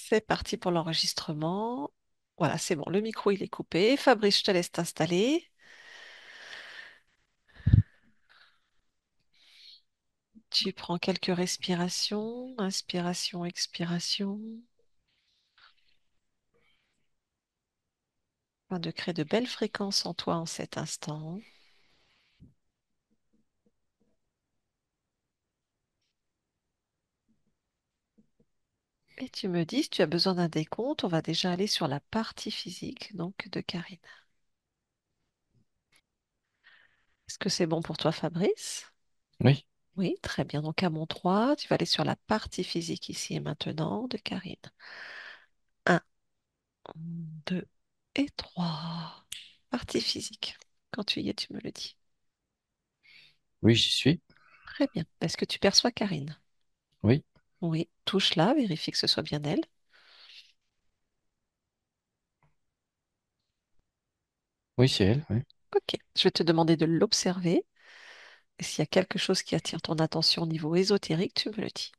C'est parti pour l'enregistrement. Voilà, c'est bon, le micro il est coupé. Fabrice, je te laisse t'installer. Tu prends quelques respirations, inspiration, expiration, afin de créer de belles fréquences en toi en cet instant. Et tu me dis, si tu as besoin d'un décompte, on va déjà aller sur la partie physique, donc de Karine. Est-ce que c'est bon pour toi, Fabrice? Oui, Oui, très bien. Donc à mon 3, tu vas aller sur la partie physique ici et maintenant de Karine. Un, 2 et 3. Partie physique. Quand tu y es, tu me le dis. oui, j'y suis. Très bien. Est-ce que tu perçois Karine? Oui, Oui. Touche-la, vérifie que ce soit bien elle. oui, c'est elle. Oui, Ok. Je vais te demander de l'observer. Et s'il y a quelque chose qui attire ton attention au niveau ésotérique, tu me le dis.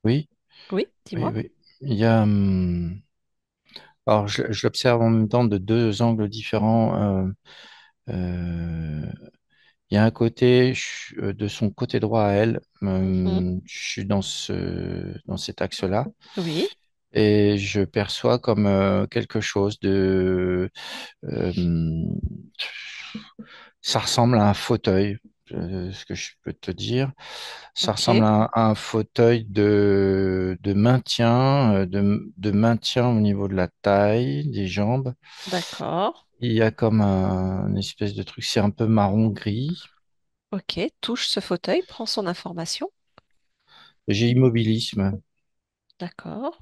oui, Oui, oui, dis-moi. oui. Il y a, alors, je l'observe en même temps de deux angles différents. Euh, il y a un côté de son côté droit à elle. Mhm. Je suis dans cet axe-là Oui. et je perçois comme quelque chose de. euh, Ça ressemble à un fauteuil, ce que je peux te dire. Ça ressemble Ok. à un fauteuil de maintien, de maintien au niveau de la taille, des jambes. D'accord. Il y a comme une espèce de truc, c'est un peu marron-gris. Ok. Touche ce fauteuil, prends son information. J'ai immobilisme. D'accord.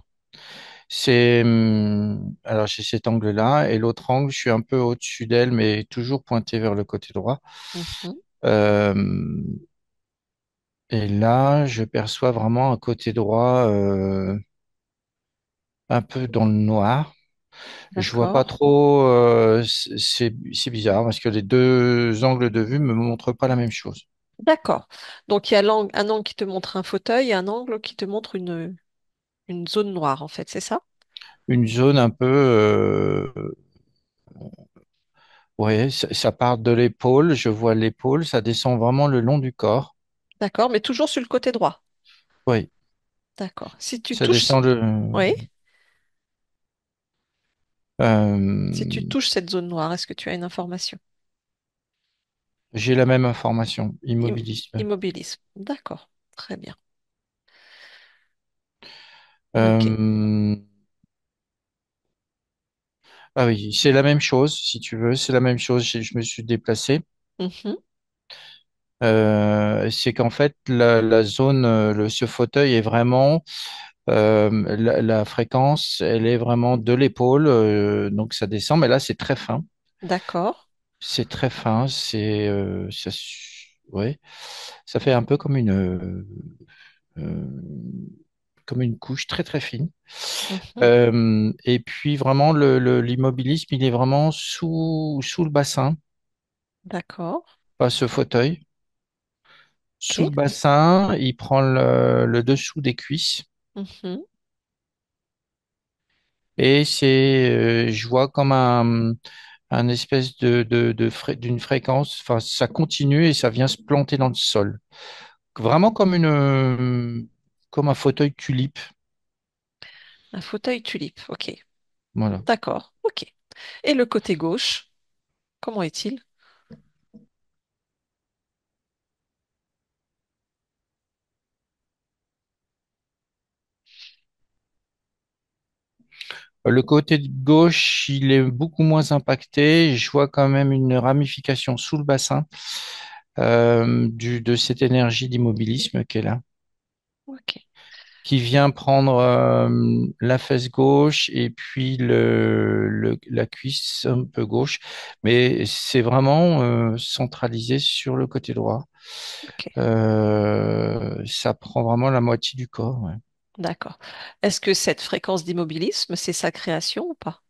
Alors j'ai cet angle-là et l'autre angle, je suis un peu au-dessus d'elle, mais toujours pointé vers le côté droit. Mhm. Euh, et là, je perçois vraiment un côté droit un peu dans le noir. Je vois pas D'accord. trop. C'est bizarre parce que les deux angles de vue me montrent pas la même chose. D'accord. Donc il y a un angle qui te montre un fauteuil et un angle qui te montre une zone noire, en fait, c'est ça? Une zone un peu. Ouais, ça part de l'épaule. Je vois l'épaule, ça descend vraiment le long du corps. D'accord, mais toujours sur le côté droit. Oui, D'accord. Si tu ça touches, descend oui, si tu euh, touches cette zone noire, est-ce que tu as une information? j'ai la même information. Im- Immobilisme. Immobilisme. D'accord. Très bien. Ok. Euh, ah oui, c'est la même chose, si tu veux. C'est la même chose. Je me suis déplacé. Mhm. C'est qu'en fait, la zone, ce fauteuil est vraiment, la fréquence, elle est vraiment de l'épaule, donc ça descend, mais là, c'est très fin. D'accord. C'est très fin, ouais, ça fait un peu euh, comme une couche très très fine. Mhm. Et puis vraiment, l'immobilisme, il est vraiment sous le bassin, D'accord. pas ce fauteuil. Sous Ok. le bassin, il prend le dessous des cuisses. Mhm. Et je vois comme un espèce d'une fréquence, enfin, ça continue et ça vient se planter dans le sol. Vraiment comme un fauteuil tulipe. Un fauteuil tulipe. Ok. Voilà. D'accord. Ok. Et le côté gauche, comment est-il? Le côté de gauche, il est beaucoup moins impacté. Je vois quand même une ramification sous le bassin de cette énergie d'immobilisme qu'elle a, Ok. qui vient prendre la fesse gauche et puis la cuisse un peu gauche, mais c'est vraiment centralisé sur le côté droit. Ok. Ça prend vraiment la moitié du corps. Ouais. D'accord. Est-ce que cette fréquence d'immobilisme, c'est sa création ou pas?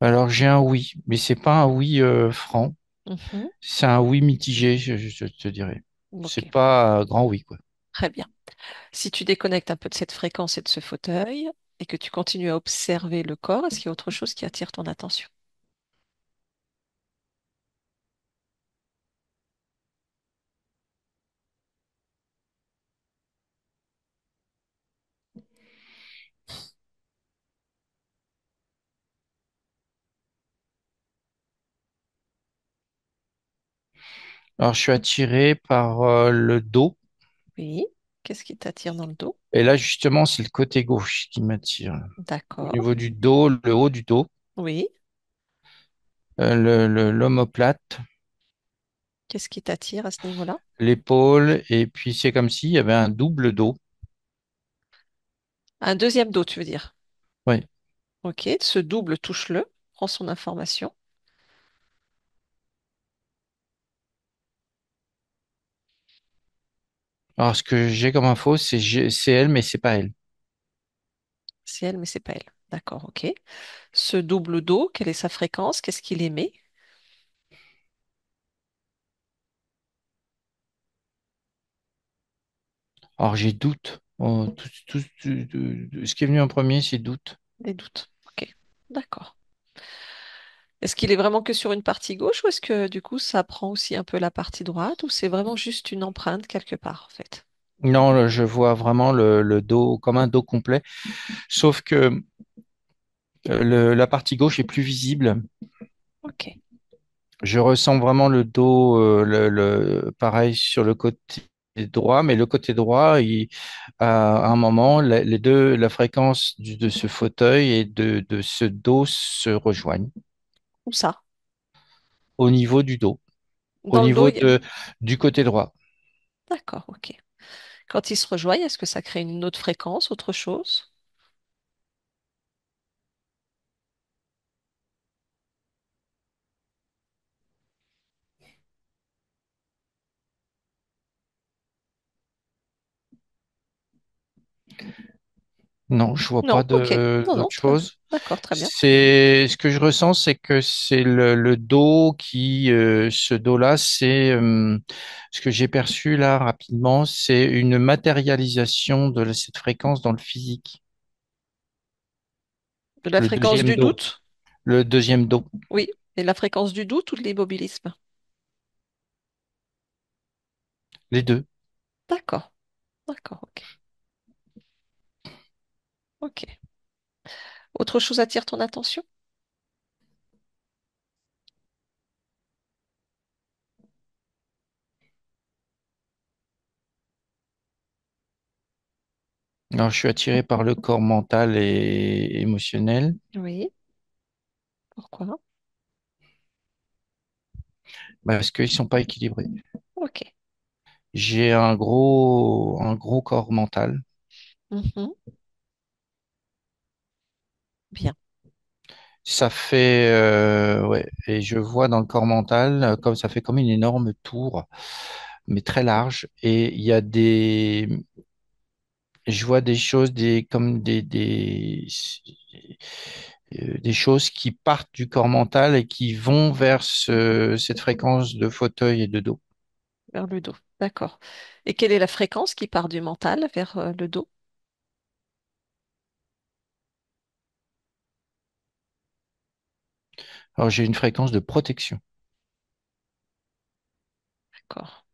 Alors j'ai un oui, mais c'est pas un oui franc, Mhm. c'est un oui mitigé, je te dirais. Ok, C'est pas un grand oui, quoi. très bien. Si tu déconnectes un peu de cette fréquence et de ce fauteuil et que tu continues à observer le corps, est-ce qu'il y a autre chose qui attire ton attention? Alors je suis attiré par le dos, Oui. Qu'est-ce qui t'attire dans le dos? et là justement c'est le côté gauche qui m'attire. Au D'accord. niveau du dos, le haut du dos, Oui. l'omoplate, Qu'est-ce qui t'attire à ce niveau-là? l'épaule, et puis c'est comme s'il y avait un double dos. Un deuxième dos, tu veux dire? Ouais. Ok. Ce double, touche-le. Prends son information. Alors ce que j'ai comme info, c'est elle, mais c'est pas elle. C'est elle, mais c'est pas elle. D'accord, ok. Ce double dos, quelle est sa fréquence? Qu'est-ce qu'il émet? Alors j'ai doute. Oh, ce qui est venu en premier, c'est doute. Des doutes. Ok. D'accord. Est-ce qu'il est vraiment que sur une partie gauche ou est-ce que du coup ça prend aussi un peu la partie droite ou c'est vraiment juste une empreinte quelque part en fait? Non, je vois vraiment le dos comme un dos complet, sauf que la partie gauche est plus visible. Ok. Je ressens vraiment le dos, pareil sur le côté droit, mais le côté droit, à un moment, les deux, la fréquence de ce fauteuil et de ce dos se rejoignent Où ça? au niveau du dos, au Dans le dos, niveau du côté droit. d'accord, ok. Quand ils se rejoignent, est-ce que ça crée une autre fréquence, autre chose? Non, je vois pas Non, ok. Non, non, d'autre chose. d'accord, très bien. C'est ce que je ressens, c'est que c'est le dos qui, ce dos-là, c'est ce que j'ai perçu là rapidement, c'est une matérialisation de cette fréquence dans le physique. De la Le fréquence deuxième du dos, doute? le deuxième dos, Oui. Et la fréquence du doute ou de l'immobilisme? les deux. D'accord, d'accord, ok. Ok. Autre chose attire ton attention? Alors, je suis attiré par le corps mental et émotionnel Oui. Pourquoi? parce qu'ils sont pas équilibrés. Ok. J'ai un gros corps mental. Mhm. Bien. Ça fait, ouais, et je vois dans le corps mental, comme ça fait comme une énorme tour, mais très large. Et il y a je vois des choses, comme des choses qui partent du corps mental et qui vont vers cette fréquence de fauteuil et de dos. Vers le dos. D'accord. Et quelle est la fréquence qui part du mental vers le dos? Alors j'ai une fréquence de protection. D'accord.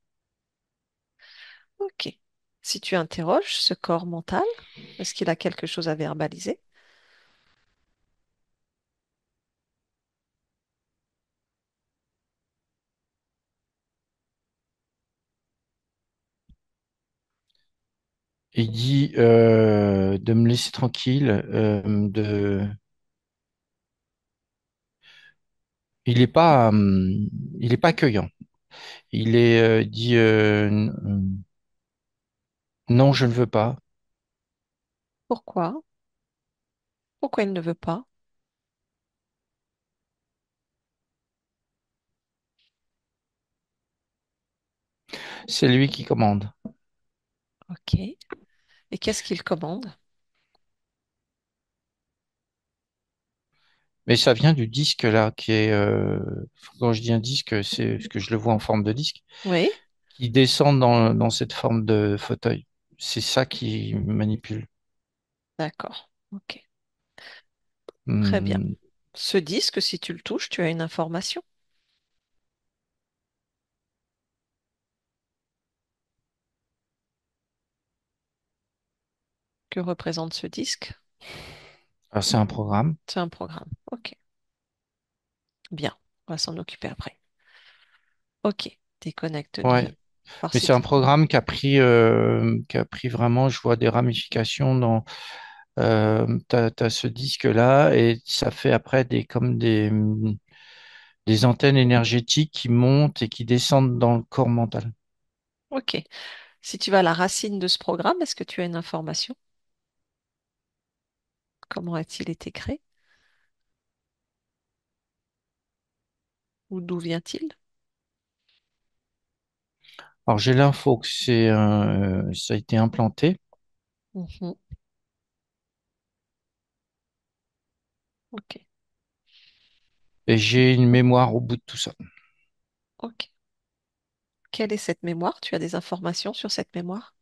Ok. Si tu interroges ce corps mental, est-ce qu'il a quelque chose à verbaliser? Il dit de me laisser tranquille, il est pas, il est pas accueillant. Il est dit non, je ne veux pas. Pourquoi? Pourquoi il ne veut pas? C'est lui qui commande. Ok. Et qu'est-ce qu'il commande? Mais ça vient du disque là, qui est, quand je dis un disque, c'est parce que je le vois en forme de disque, Oui, qui descend dans cette forme de fauteuil. C'est ça qui manipule. d'accord. Ok, très bien. Hmm. Ce disque, si tu le touches, tu as une information. Que représente ce disque? Alors, c'est un programme. C'est un programme. Ok, bien. On va s'en occuper après. Ok, déconnecte-le. Ouais. Voir Mais si c'est un tu... programme qui a pris vraiment, je vois des ramifications dans, t'as ce disque-là et ça fait après comme des antennes énergétiques qui montent et qui descendent dans le corps mental. Ok. Si tu vas à la racine de ce programme, est-ce que tu as une information? Comment a-t-il été créé? Ou d'où vient-il? Alors, j'ai l'info que ça a été implanté Mhm. Ok, et j'ai une mémoire au bout de tout ça. ok. Quelle est cette mémoire? Tu as des informations sur cette mémoire?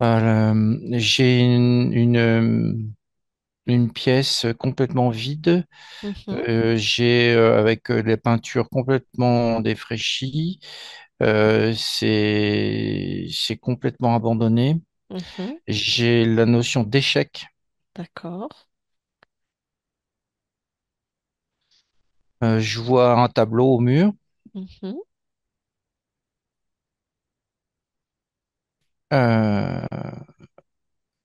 J'ai une pièce complètement vide. Mhm, J'ai avec les peintures complètement défraîchies. C'est complètement abandonné. mhm. J'ai la notion d'échec. D'accord. Je vois un tableau au mur Mhm. euh,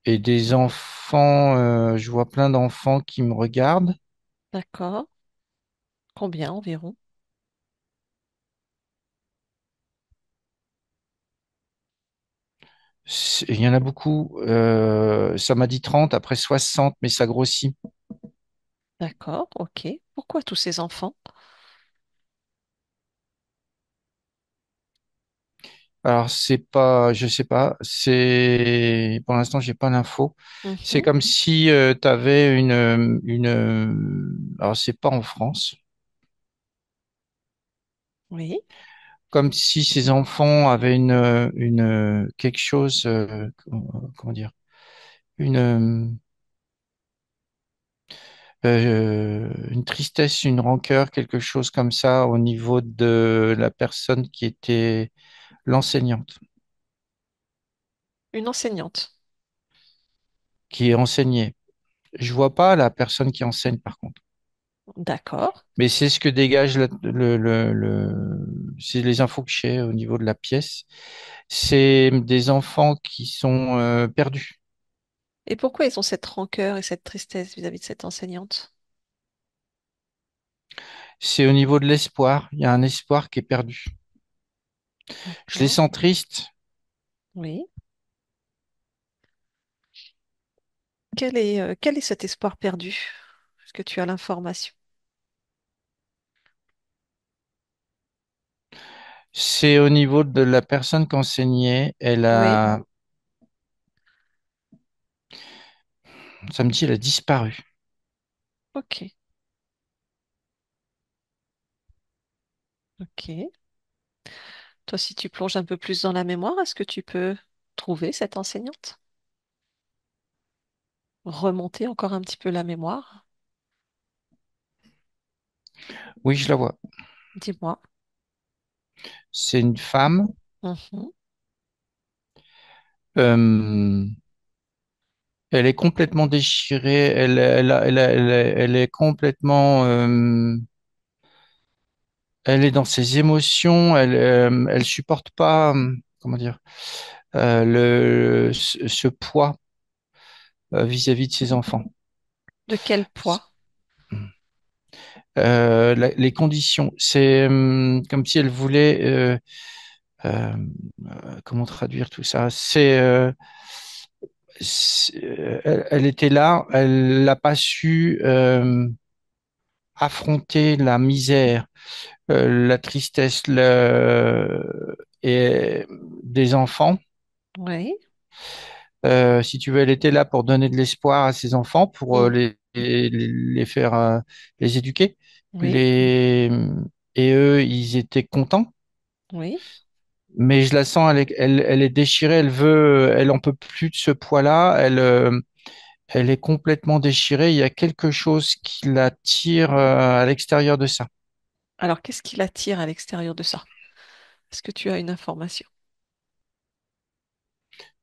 et des enfants. Je vois plein d'enfants qui me regardent. D'accord. Combien environ? Il y en a beaucoup. Ça m'a dit 30, après 60, mais ça grossit. D'accord, ok. Pourquoi tous ces enfants? Alors, c'est pas, je sais pas, pour l'instant, j'ai pas l'info. C'est Mhm. comme si tu avais alors c'est pas en France, Oui, comme si ces enfants avaient quelque chose, comment dire, une tristesse, une rancœur, quelque chose comme ça au niveau de la personne qui était l'enseignante, une enseignante. qui enseignait. Je vois pas la personne qui enseigne par contre. D'accord. Mais c'est ce que dégage c'est les infos que j'ai au niveau de la pièce. C'est des enfants qui sont perdus. Et pourquoi ils ont cette rancœur et cette tristesse vis-à-vis de cette enseignante? C'est au niveau de l'espoir. Il y a un espoir qui est perdu. Je les D'accord. sens tristes. Oui. Quel est cet espoir perdu? Est-ce que tu as l'information? C'est au niveau de la personne qui enseignait. Oui. Ça me dit, elle a disparu. Ok. Ok. Toi, si tu plonges un peu plus dans la mémoire, est-ce que tu peux trouver cette enseignante? Remonter encore un petit peu la mémoire? Oui, je la vois. Dis-moi. C'est une femme. Mhm. euh, Elle est complètement déchirée. Elle est complètement. Elle est dans ses émotions. Elle supporte pas. Comment dire ce poids vis-à-vis de ses enfants. De quel poids? Les conditions, c'est comme si elle voulait. Euh, comment traduire tout ça? Elle était là. Elle n'a pas su affronter la misère, la tristesse et des enfants. Oui. Si tu veux, elle était là pour donner de l'espoir à ses enfants, pour Mm. les faire les éduquer. Oui, Les... Et eux, ils étaient contents. oui. Mais je la sens, elle est déchirée, elle en peut plus de ce poids-là. Elle est complètement déchirée. Il y a quelque chose qui la tire à l'extérieur de ça. Alors, qu'est-ce qui l'attire à l'extérieur de ça? Est-ce que tu as une information?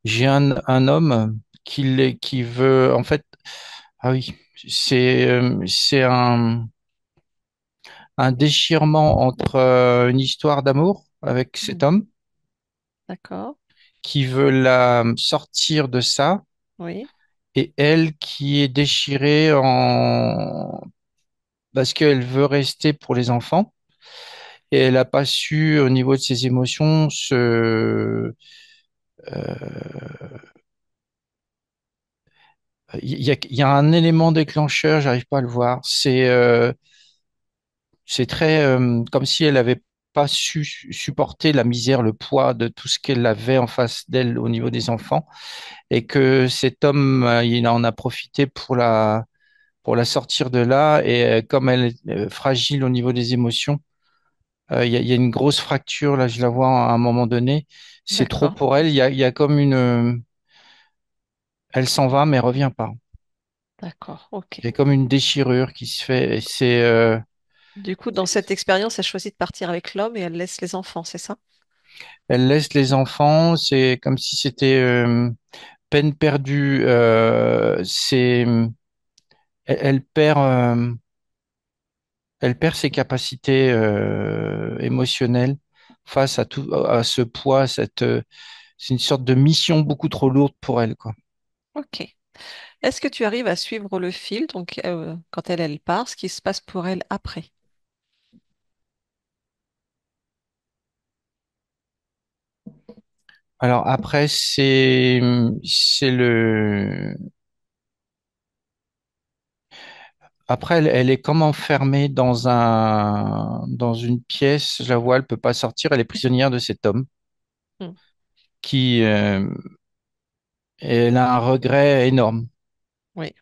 J'ai un homme qui veut, en fait, ah oui, c'est un déchirement entre une histoire d'amour avec cet Mm. homme D'accord. qui veut la sortir de ça Oui. et elle qui est déchirée parce qu'elle veut rester pour les enfants et elle n'a pas su au niveau de ses émotions il y a un élément déclencheur, j'arrive pas à le voir. C'est très comme si elle avait pas su supporter la misère, le poids de tout ce qu'elle avait en face d'elle au niveau des enfants, et que cet homme, il en a profité pour la sortir de là. Et comme elle est fragile au niveau des émotions, il y a une grosse fracture là, je la vois à un moment donné. C'est trop D'accord. pour elle. Il y a comme elle s'en va mais revient pas. D'accord. Ok. Il y a comme une déchirure qui se fait. Et c'est Du coup, dans cette expérience, elle choisit de partir avec l'homme et elle laisse les enfants, c'est ça? elle laisse les enfants. C'est comme si c'était peine perdue. Elle perd, elle perd ses capacités émotionnelles face à tout, à ce poids. C'est une sorte de mission beaucoup trop lourde pour elle, quoi. Ok. Est-ce que tu arrives à suivre le fil, donc quand elle part, ce qui se passe pour elle après? Alors après, c'est le après elle est comme enfermée dans une pièce. Je la vois, elle peut pas sortir. Elle est prisonnière de cet homme Hmm. qui elle a un regret énorme. Oui.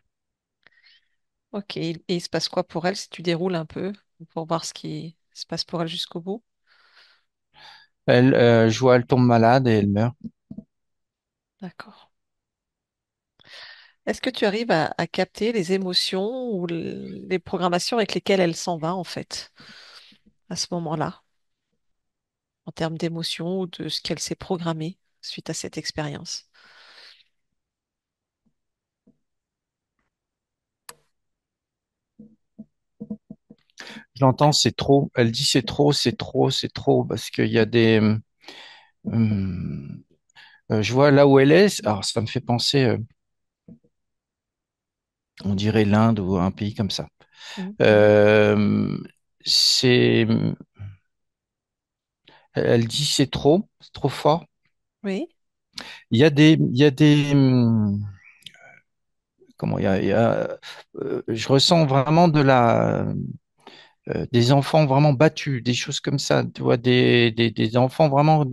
Ok. Et il se passe quoi pour elle si tu déroules un peu pour voir ce qui se passe pour elle jusqu'au bout? Elle, je vois, elle tombe malade et elle meurt. D'accord. Est-ce que tu arrives à capter les émotions ou les programmations avec lesquelles elle s'en va en fait à ce moment-là, en termes d'émotions ou de ce qu'elle s'est programmée suite à cette expérience? Je l'entends, c'est trop. Elle dit c'est trop, c'est trop, c'est trop, parce qu'il y a des. Hum, je vois là où elle est. Alors, ça me fait penser, on dirait l'Inde ou un pays comme ça. Mhm. Euh, c'est. Elle dit c'est trop fort. Oui, Il y a des. Comment je ressens vraiment des enfants vraiment battus, des choses comme ça. Tu vois, des enfants vraiment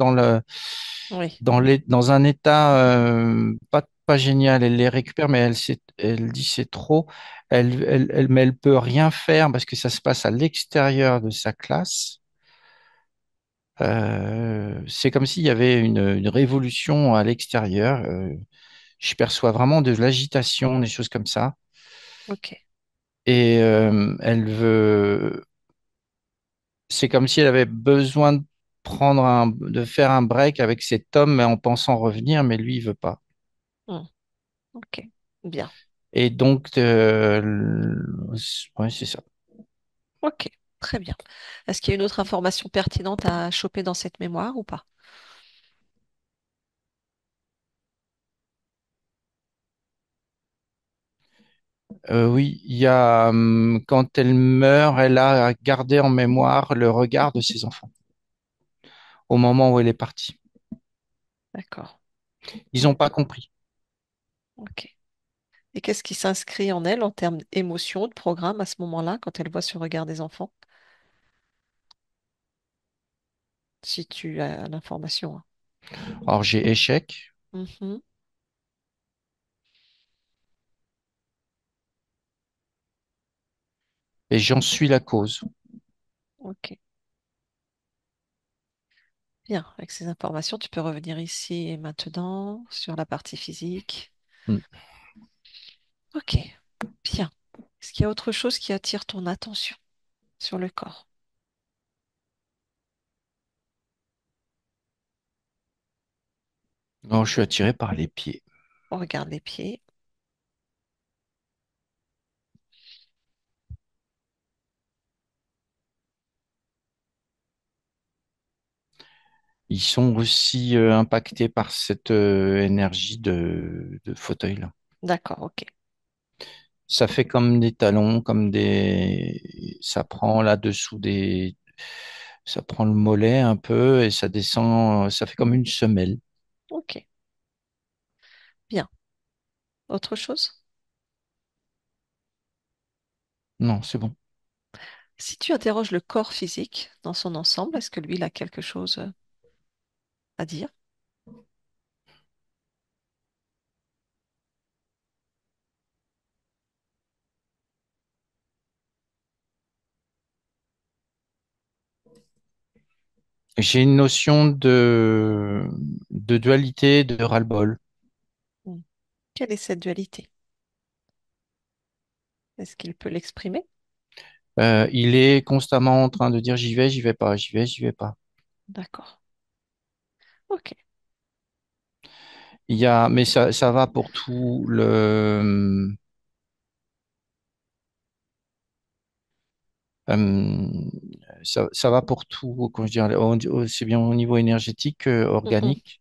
oui. dans un état pas génial. Elle les récupère, mais elle dit c'est trop. Mais elle peut rien faire parce que ça se passe à l'extérieur de sa classe. C'est comme s'il y avait une révolution à l'extérieur. Je perçois vraiment de l'agitation, des choses comme ça. Ok. Et c'est comme si elle avait besoin de faire un break avec cet homme, mais en pensant revenir, mais lui, il veut pas. Hmm. Ok. Bien. Et donc, ouais, c'est ça. Ok. Très bien. Est-ce qu'il y a une autre information pertinente à choper dans cette mémoire ou pas? Oui, il y a, quand elle meurt, elle a gardé en mémoire le regard de ses enfants au moment où elle est partie. D'accord. Ils n'ont pas compris. Ok. Et qu'est-ce qui s'inscrit en elle en termes d'émotion, de programme à ce moment-là, quand elle voit ce regard des enfants? Si tu as l'information, hein. Alors, j'ai échec, Mhm. et j'en suis la cause. Ok. Bien. Avec ces informations, tu peux revenir ici et maintenant sur la partie physique. Hmm. Ok. Bien. Est-ce qu'il y a autre chose qui attire ton attention sur le corps? Non, je suis attiré par les pieds. On regarde les pieds. Ils sont aussi impactés par cette énergie de fauteuil-là. D'accord, ok. Ça fait comme des talons, comme des... Ça prend là-dessous des... Ça prend le mollet un peu et ça descend, ça fait comme une semelle. Ok. Bien. Autre chose? Non, c'est bon. Si tu interroges le corps physique dans son ensemble, est-ce que lui, il a quelque chose à dire? J'ai une notion de dualité, de ras-le-bol. Hmm. Quelle est cette dualité? Est-ce qu'il peut l'exprimer? Il est constamment en train de dire j'y vais pas, j'y vais, j'y vais pas. D'accord. Ok. Il y a, mais ça va pour tout le, euh, ça va pour tout, comment je dirais, c'est bien au niveau énergétique, Mhm. organique.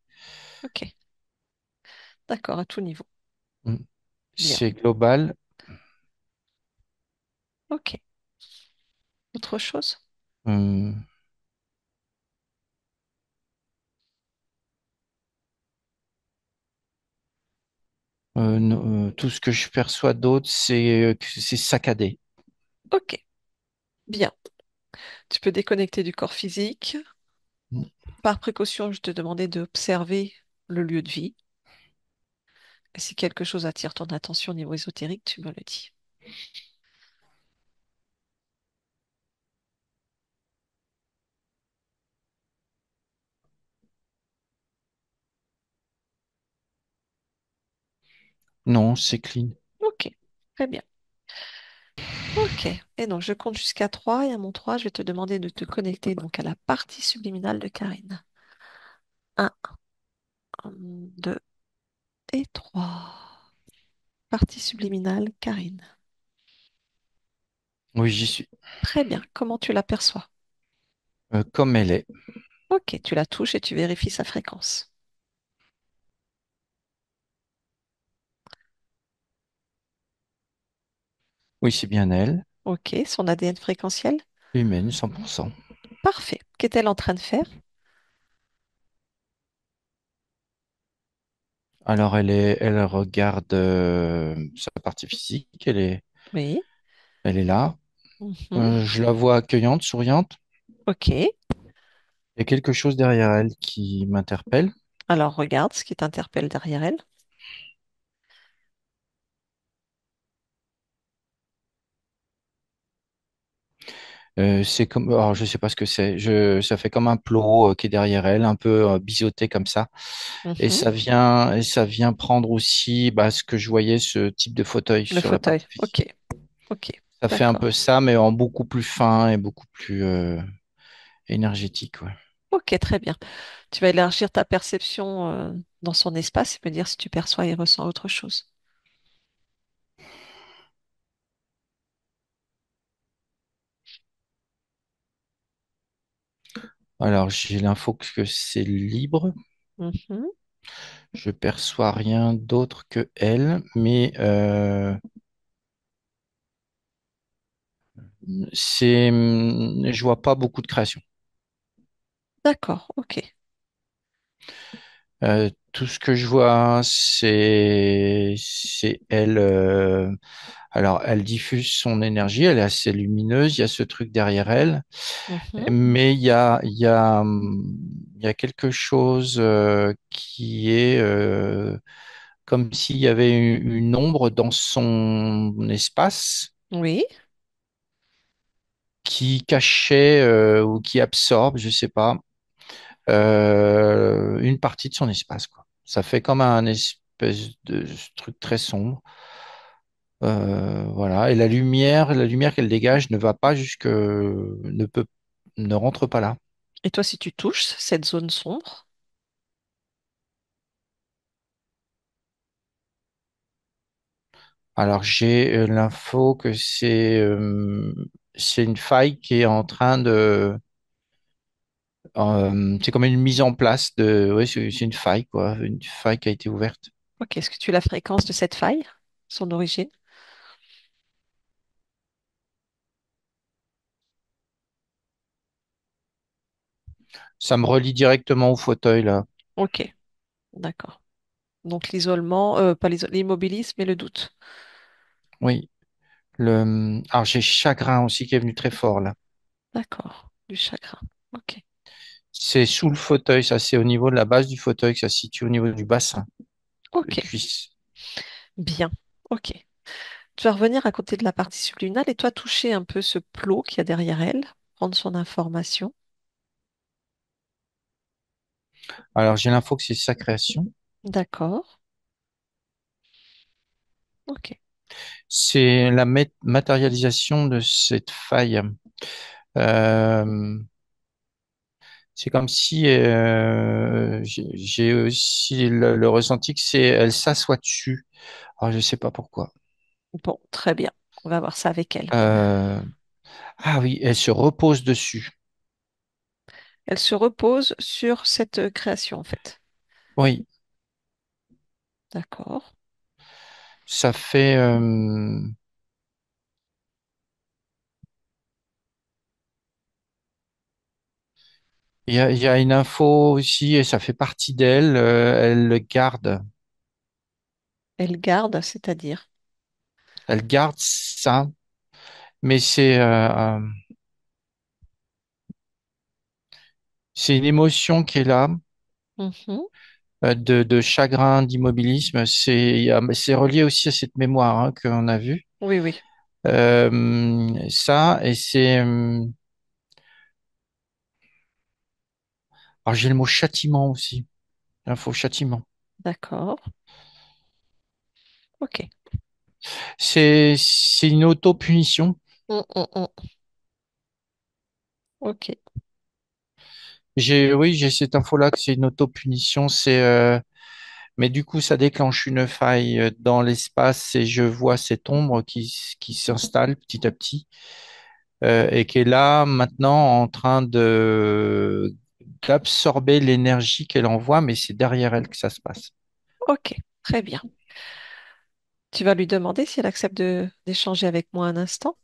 Ok. D'accord, à tout niveau. Mm. Bien. C'est global. Ok. Autre chose? Euh, tout ce que je perçois d'autre, c'est que c'est saccadé. Ok. Bien. Tu peux déconnecter du corps physique. Mm. Par précaution, je te demandais d'observer le lieu de vie. Et si quelque chose attire ton attention au niveau ésotérique, tu me le dis. Non, c'est clean. Ok. Très bien. Ok. Et donc, je compte jusqu'à 3 et à mon 3, je vais te demander de te connecter donc à la partie subliminale de Karine. Un, 2 et 3. Partie subliminale, Karine. Oui, j'y suis. Très bien. Comment tu l'aperçois? Comme elle est. Ok, tu la touches et tu vérifies sa fréquence. Oui, c'est bien elle. Ok, son ADN fréquentiel? Humaine, 100%. Parfait. Qu'est-elle en train de faire? Alors, elle regarde sa partie physique. Oui. Elle est là. Mhm. Je la vois accueillante, souriante. Ok. Il y a quelque chose derrière elle qui m'interpelle. Alors regarde ce qui t'interpelle derrière elle. C'est comme, alors je sais pas ce que c'est. Ça fait comme un plot qui est derrière elle, un peu biseauté comme ça. Mhm. Et ça vient prendre aussi bah, ce que je voyais, ce type de fauteuil Le sur la fauteuil. partie physique. Ok. Ok. Ça fait un peu D'accord. ça, mais en beaucoup plus fin et beaucoup plus énergétique. Ouais. Ok, très bien. Tu vas élargir ta perception dans son espace et me dire si tu perçois et ressens autre chose. Alors j'ai l'info que c'est libre. Mhm. Je perçois rien d'autre que elle, mais je vois pas beaucoup de création. D'accord. Ok. Tout ce que je vois, c'est elle. Alors, elle diffuse son énergie, elle est assez lumineuse. Il y a ce truc derrière elle, Mhm. mais il y a quelque chose qui est comme s'il y avait une ombre dans son espace. Oui. qui cachait ou qui absorbe, je sais pas, une partie de son espace, quoi. Ça fait comme un espèce de truc très sombre. Voilà. Et la lumière qu'elle dégage ne va pas jusque, ne rentre pas là. Et toi, si tu touches cette zone sombre, Alors j'ai l'info que c'est une faille qui est en train de c'est comme une mise en place de ouais c'est une faille quoi, une faille qui a été ouverte. ok, est-ce que tu as la fréquence de cette faille, son origine? Ça me relie directement au fauteuil là. Ok, d'accord. Donc l'isolement, pas l'immobilisme, mais le doute. Oui, le alors j'ai chagrin aussi qui est venu très fort là. D'accord, du chagrin. Ok, C'est sous le fauteuil, ça c'est au niveau de la base du fauteuil que ça se situe au niveau du bassin, les ok, cuisses. bien. Ok. Tu vas revenir à côté de la partie subliminale et toi toucher un peu ce plot qu'il y a derrière elle, prendre son information. Alors j'ai l'info que c'est sa création. D'accord. Ok. C'est la matérialisation de cette faille. Euh, c'est comme si j'ai aussi le ressenti que c'est elle s'assoit dessus. Alors je sais pas pourquoi. Bon, très bien. On va voir ça avec elle. Euh, ah oui, elle se repose dessus. Elle se repose sur cette création, en fait. Oui, D'accord. ça fait. Il y a une info aussi et ça fait partie d'elle. Elle le garde. Elle garde, c'est-à-dire. Elle garde ça, mais c'est une émotion qui est là, Mhm. de chagrin, d'immobilisme. C'est relié aussi à cette mémoire hein, qu'on a vue. Oui, oui. Ça, et c'est. Alors j'ai le mot châtiment aussi. L'info châtiment. D'accord. Ok. C'est une auto-punition. Mm. Ok. Oui, j'ai cette info-là que c'est une auto-punition. Mais du coup, ça déclenche une faille dans l'espace et je vois cette ombre qui s'installe petit à petit et qui est là maintenant en train de d'absorber l'énergie qu'elle envoie, mais c'est derrière elle que ça se passe. Ok. Très bien. Tu vas lui demander si elle accepte d'échanger avec moi un instant.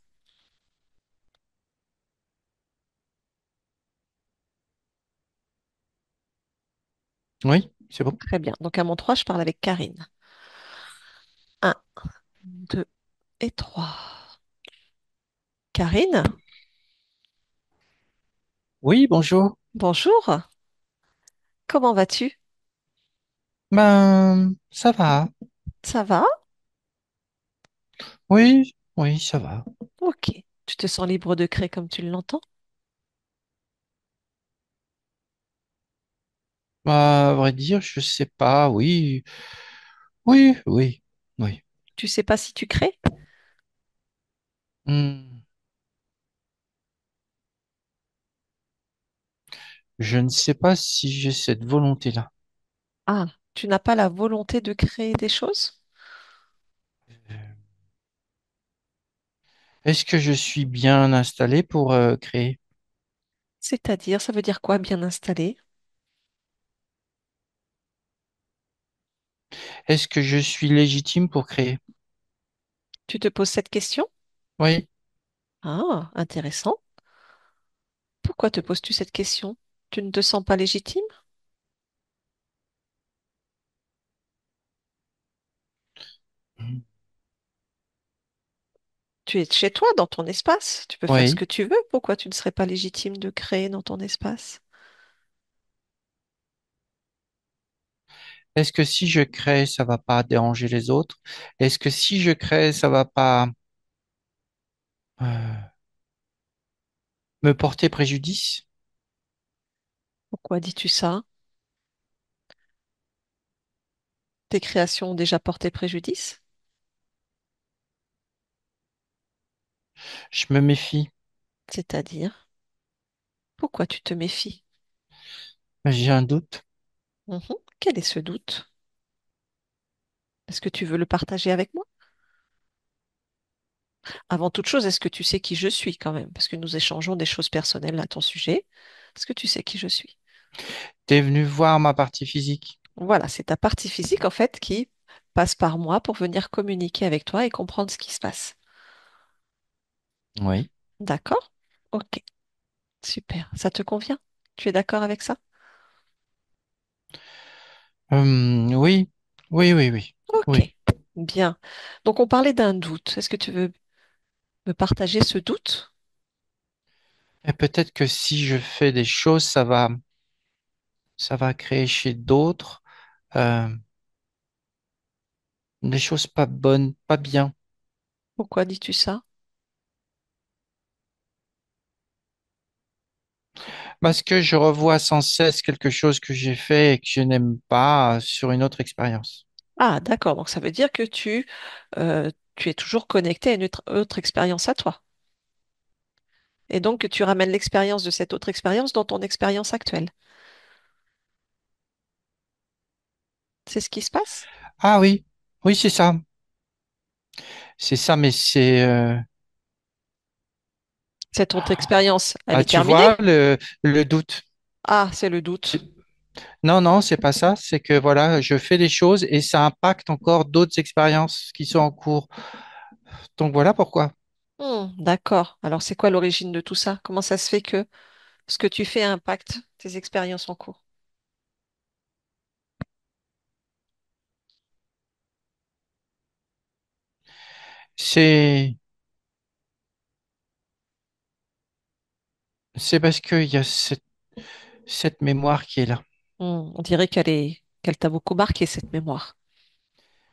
Oui, c'est bon. Très bien. Donc à mon 3, je parle avec Karine. Un, 2 et 3. Karine, Oui, bonjour. bonjour. Comment vas-tu? Ben, ça va. Ça va? Oui, oui, ça va. Ok. Tu te sens libre de créer comme tu l'entends? Bah, à vrai dire, je sais pas. Oui, oui, oui, oui. Tu sais pas si tu crées? Hmm. Je ne sais pas si j'ai cette volonté-là. Ah, tu n'as pas la volonté de créer des choses? Est-ce que je suis bien installé pour créer? C'est-à-dire, ça veut dire quoi, bien installé? Est-ce que je suis légitime pour créer? Tu te poses cette question? Oui. Ah, intéressant. Pourquoi te poses-tu cette question? Tu ne te sens pas légitime? Tu es chez toi, dans ton espace. Tu peux faire ce Oui. que tu veux. Pourquoi tu ne serais pas légitime de créer dans ton espace? Est-ce que si je crée, ça va pas déranger les autres? Est-ce que si je crée, ça va pas... euh, Me porter préjudice? Pourquoi dis-tu ça? Tes créations ont déjà porté préjudice? Je me méfie. C'est-à-dire, pourquoi tu te méfies? J'ai un doute. Mhm. Quel est ce doute? Est-ce que tu veux le partager avec moi? Avant toute chose, est-ce que tu sais qui je suis quand même? Parce que nous échangeons des choses personnelles à ton sujet. Est-ce que tu sais qui je suis? T'es venu voir ma partie physique? Voilà, c'est ta partie physique en fait qui passe par moi pour venir communiquer avec toi et comprendre ce qui se passe. Oui. D'accord? Ok, super. Ça te convient? Tu es d'accord avec ça? Oui, oui, oui, oui, Ok, oui. bien. Donc on parlait d'un doute. Est-ce que tu veux me partager ce doute? Et peut-être que si je fais des choses, ça va créer chez d'autres euh, des choses pas bonnes, pas bien. Pourquoi dis-tu ça? Parce que je revois sans cesse quelque chose que j'ai fait et que je n'aime pas sur une autre expérience. Ah, d'accord. Donc ça veut dire que tu es toujours connecté à une autre expérience à toi. Et donc que tu ramènes l'expérience de cette autre expérience dans ton expérience actuelle. C'est ce qui se passe? Ah oui, oui, c'est ça. C'est ça, mais c'est... Cette autre expérience, elle ah, est tu terminée? vois, le doute. Ah, c'est le C'est- doute. Non, non, c'est pas ça. C'est que voilà, je fais des choses et ça impacte encore d'autres expériences qui sont en cours. Donc voilà pourquoi. D'accord. Alors c'est quoi l'origine de tout ça? Comment ça se fait que ce que tu fais impacte tes expériences en cours? C'est c'est parce qu'il y a cette mémoire qui est là. On dirait qu'elle t'a beaucoup marqué, cette mémoire.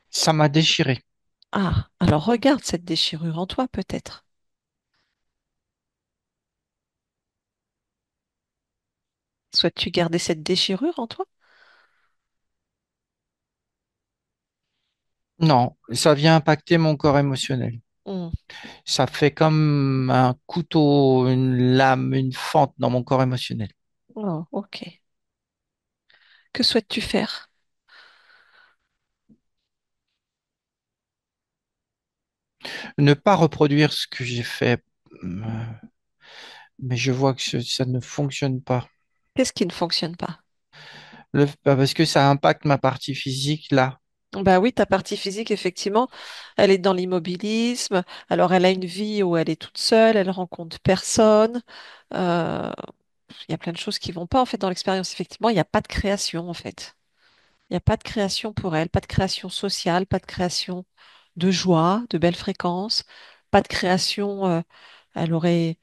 Ça m'a déchiré. Ah, alors regarde cette déchirure en toi, peut-être. Souhaites-tu garder cette déchirure en toi? Non, ça vient impacter mon corps émotionnel. Hmm. Ça fait comme un couteau, une lame, une fente dans mon corps émotionnel. Oh, ok. Que souhaites-tu faire? Ne pas reproduire ce que j'ai fait, mais je vois que ça ne fonctionne pas. Qu'est-ce qui ne fonctionne pas? Parce que ça impacte ma partie physique là. Bah oui, ta partie physique, effectivement, elle est dans l'immobilisme. Alors, elle a une vie où elle est toute seule, elle rencontre personne. Euh, il y a plein de choses qui vont pas, en fait, dans l'expérience. Effectivement, il n'y a pas de création, en fait. Il n'y a pas de création pour elle, pas de création sociale, pas de création de joie, de belles fréquences, pas de création. Elle aurait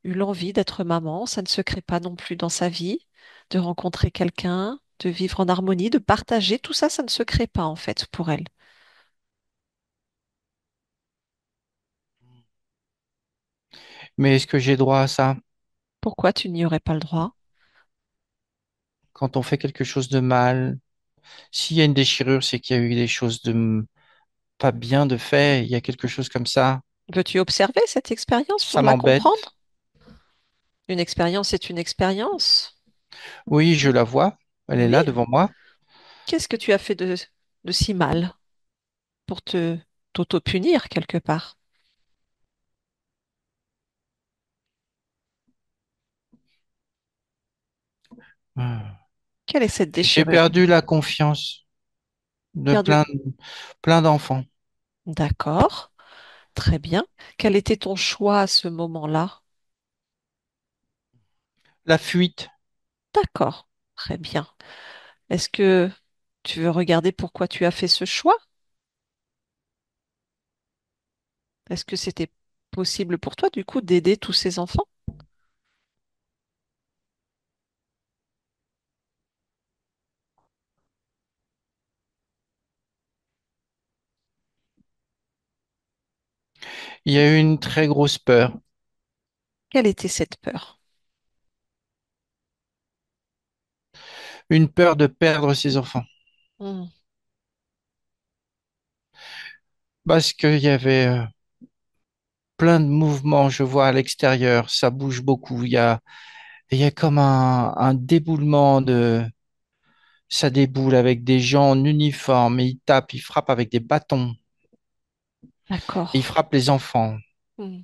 eu l'envie d'être maman, ça ne se crée pas non plus dans sa vie, de rencontrer quelqu'un, de vivre en harmonie, de partager, tout ça, ça ne se crée pas, en fait, pour elle. Mais est-ce que j'ai droit à ça? Pourquoi tu n'y aurais pas le droit? Quand on fait quelque chose de mal, s'il y a une déchirure, c'est qu'il y a eu des choses de pas bien de fait, il y a quelque chose comme ça. Veux-tu observer cette expérience Ça pour la m'embête. comprendre? Une expérience est une expérience. Oui, je la vois. Elle est Oui. là devant moi. Qu'est-ce que tu as fait de si mal pour te t'auto-punir quelque part? Ah. Quelle est cette J'ai déchirure? perdu la confiance de Perdu. plein d'enfants. D'accord. Très bien. Quel était ton choix à ce moment-là? La fuite. D'accord. Très bien. Est-ce que tu veux regarder pourquoi tu as fait ce choix? Est-ce que c'était possible pour toi, du coup, d'aider tous ces enfants? Il y a eu une très grosse peur. Quelle était cette peur? Une peur de perdre ses enfants. Hmm, Parce qu'il y avait plein de mouvements, je vois à l'extérieur, ça bouge beaucoup. Il y a comme un déboulement ça déboule avec des gens en uniforme, et ils tapent, ils frappent avec des bâtons, et ils d'accord. frappent les enfants. Hmm.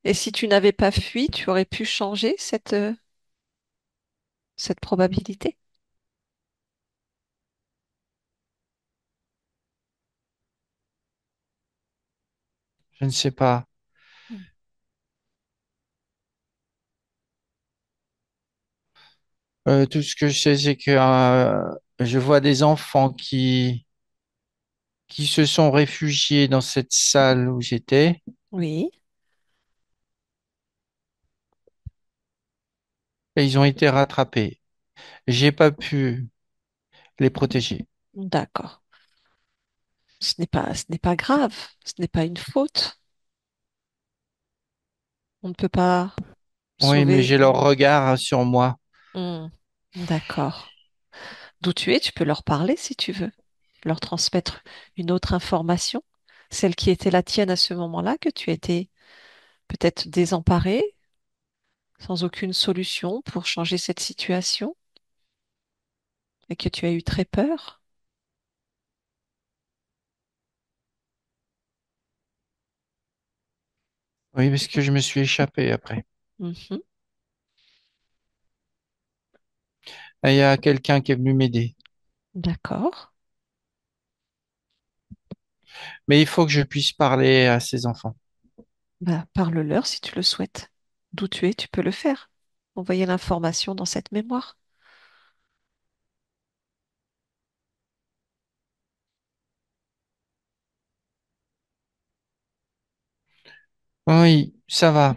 Et si tu n'avais pas fui, tu aurais pu changer cette probabilité? Je ne sais pas. Hmm. Tout ce que je sais, c'est que je vois des enfants qui se sont réfugiés dans cette salle où j'étais, Oui, et ils ont été rattrapés. J'ai pas pu les protéger. d'accord. Ce n'est pas grave, ce n'est pas une faute. On ne peut pas Oui, mais sauver. j'ai leur regard sur moi. Hmm, d'accord. D'où tu es, tu peux leur parler si tu veux, leur transmettre une autre information, celle qui était la tienne à ce moment-là, que tu étais peut-être désemparé, sans aucune solution pour changer cette situation, et que tu as eu très peur. Oui, parce que je me suis échappé après. Mhm, Et il y a quelqu'un qui est venu m'aider. d'accord. Mais il faut que je puisse parler à ces enfants. Bah, parle-leur si tu le souhaites. D'où tu es, tu peux le faire. Envoyer l'information dans cette mémoire. Oui, ça va.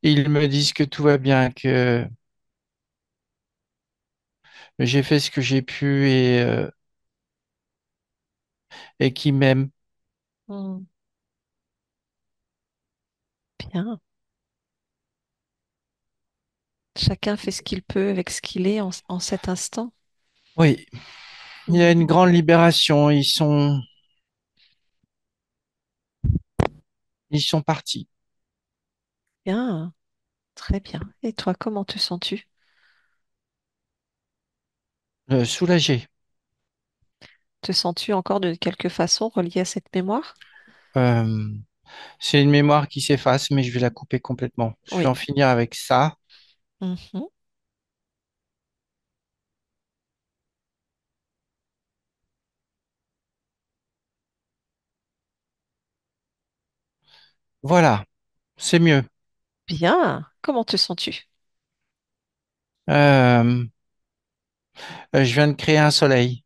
Ils me disent que tout va bien, que j'ai fait ce que j'ai pu et qu'ils m'aiment. Hmm, bien. Chacun fait ce qu'il peut avec ce qu'il est en cet instant. Oui, il y a Hmm, une grande libération. Ils sont partis. bien, très bien. Et toi, comment te sens-tu? Soulagés. Te sens-tu encore de quelque façon relié à cette mémoire? Euh, c'est une mémoire qui s'efface, mais je vais la couper complètement. Je vais Oui. en finir avec ça. Mhm. Voilà, c'est mieux. Bien. Comment te sens-tu? Euh, je viens de créer un soleil.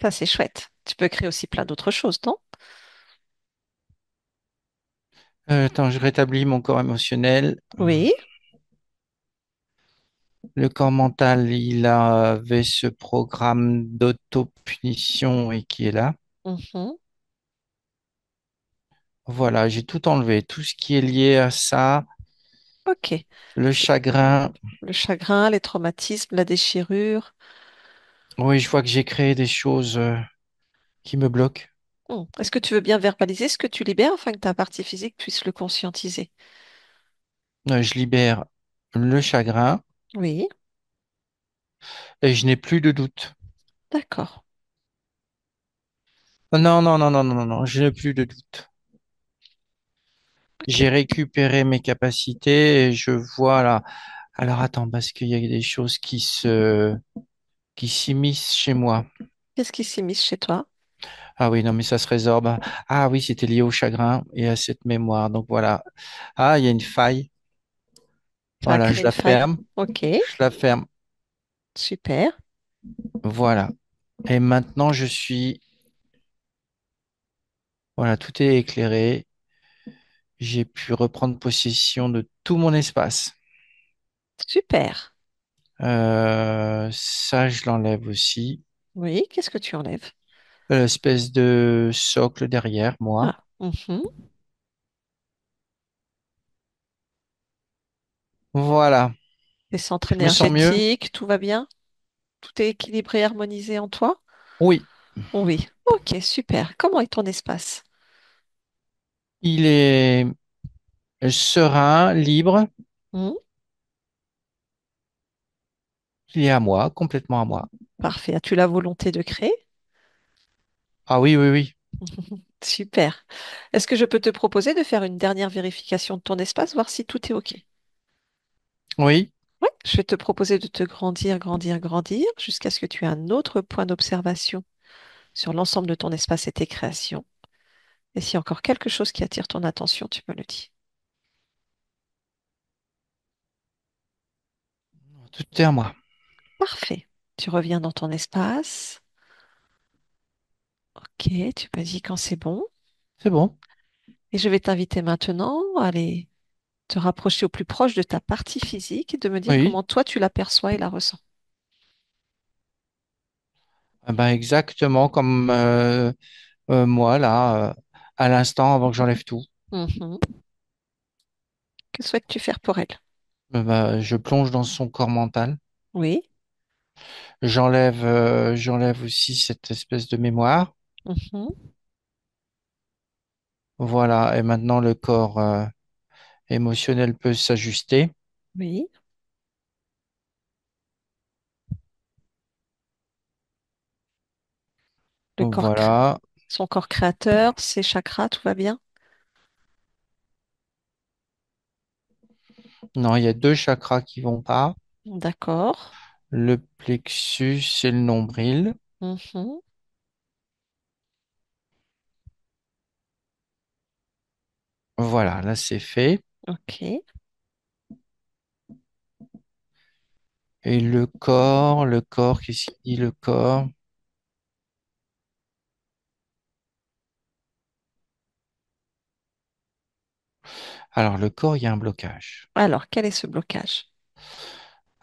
Ça, c'est chouette. Tu peux créer aussi plein d'autres choses, non? Attends, je rétablis mon corps émotionnel. Oui. Le corps mental, il avait ce programme d'auto-punition et qui est là. Mhm. Voilà, j'ai tout enlevé, tout ce qui est lié à ça, Ok. le chagrin. Le chagrin, les traumatismes, la déchirure. Oui, je vois que j'ai créé des choses qui me bloquent. Est-ce que tu veux bien verbaliser ce que tu libères afin que ta partie physique puisse le conscientiser? Je libère le chagrin Oui. et je n'ai plus de doute. D'accord. Non, non, non, non, non, non, non, je n'ai plus de doute. Ok. J'ai récupéré mes capacités et je vois là. Alors attends, parce qu'il y a des choses qui s'immiscent chez moi. Qu'est-ce qui s'immisce chez toi? Ah oui, non, mais ça se résorbe. Ah oui, c'était lié au chagrin et à cette mémoire. Donc voilà. Ah, il y a une faille. Ça a Voilà, créé je une la faille. ferme. Ok. Je la ferme. Super. Voilà. Et maintenant, voilà, tout est éclairé. J'ai pu reprendre possession de tout mon espace. Super. Ça, je l'enlève aussi. Oui. Qu'est-ce que tu enlèves? L'espèce de socle derrière moi. Ah. Mhm. Voilà, Les centres je me sens mieux. énergétiques, tout va bien? Tout est équilibré et harmonisé en toi? Oui, Oui. Ok, super. Comment est ton espace? il est serein, libre, Hmm. il est à moi, complètement à moi. Parfait. As-tu la volonté de créer? Ah oui, oui, oui. Super. Est-ce que je peux te proposer de faire une dernière vérification de ton espace, voir si tout est OK? Oui, Oui. Je vais te proposer de te grandir, grandir, grandir jusqu'à ce que tu aies un autre point d'observation sur l'ensemble de ton espace et tes créations. Et s'il y a encore quelque chose qui attire ton attention, tu me le dis. tout est à moi. Parfait. Tu reviens dans ton espace. OK, tu me dis quand c'est bon. C'est bon. Et je vais t'inviter maintenant à aller te rapprocher au plus proche de ta partie physique et de me dire Oui. comment toi tu l'aperçois et la ressens. Ah ben, exactement comme moi, là, à l'instant, avant que j'enlève tout. Mhm. Que souhaites-tu faire pour elle? Ben, je plonge dans son corps mental. Oui. J'enlève aussi cette espèce de mémoire. Mhm. Voilà. Et maintenant, le corps émotionnel peut s'ajuster. Oui. Le corps, Voilà. son corps créateur, ses chakras, tout va bien? Non, il y a deux chakras qui vont pas. D'accord. Le plexus et le nombril. Mhm. Voilà, là c'est fait. Ok. Et le corps, qu'est-ce qu'il dit le corps? Alors le corps, il y a un blocage. Alors, quel est ce blocage?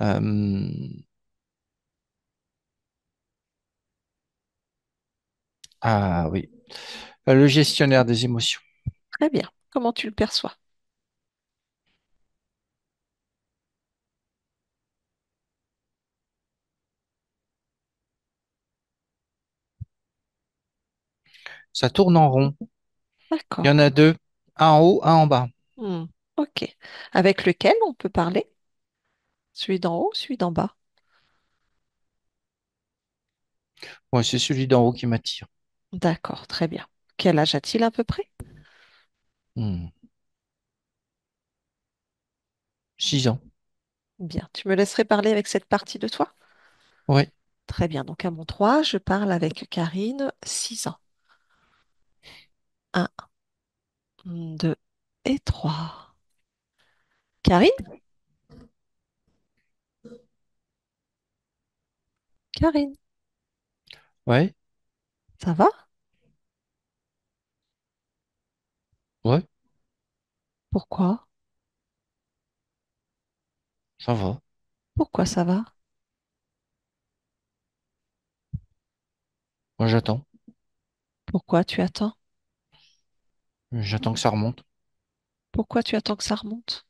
Euh, ah oui, le gestionnaire des émotions. Très bien. Comment tu le perçois? Ça tourne en rond. Il y D'accord. en a deux, un en haut, un en bas. Hmm. Ok. Avec lequel on peut parler? Celui d'en haut, celui d'en bas? Moi, c'est celui d'en haut qui m'attire. D'accord, très bien. Quel âge a-t-il à peu près? Hmm. 6 ans. Bien. Tu me laisserais parler avec cette partie de toi? Oui, Très bien. Donc, à mon 3, je parle avec Karine, 6 ans. Un, 2 et 3. Karine? Karine, ouais, ça va? ouais, Pourquoi? ça va. Pourquoi ça va? Moi, j'attends. Pourquoi tu attends? J'attends que ça remonte. Pourquoi tu attends que ça remonte?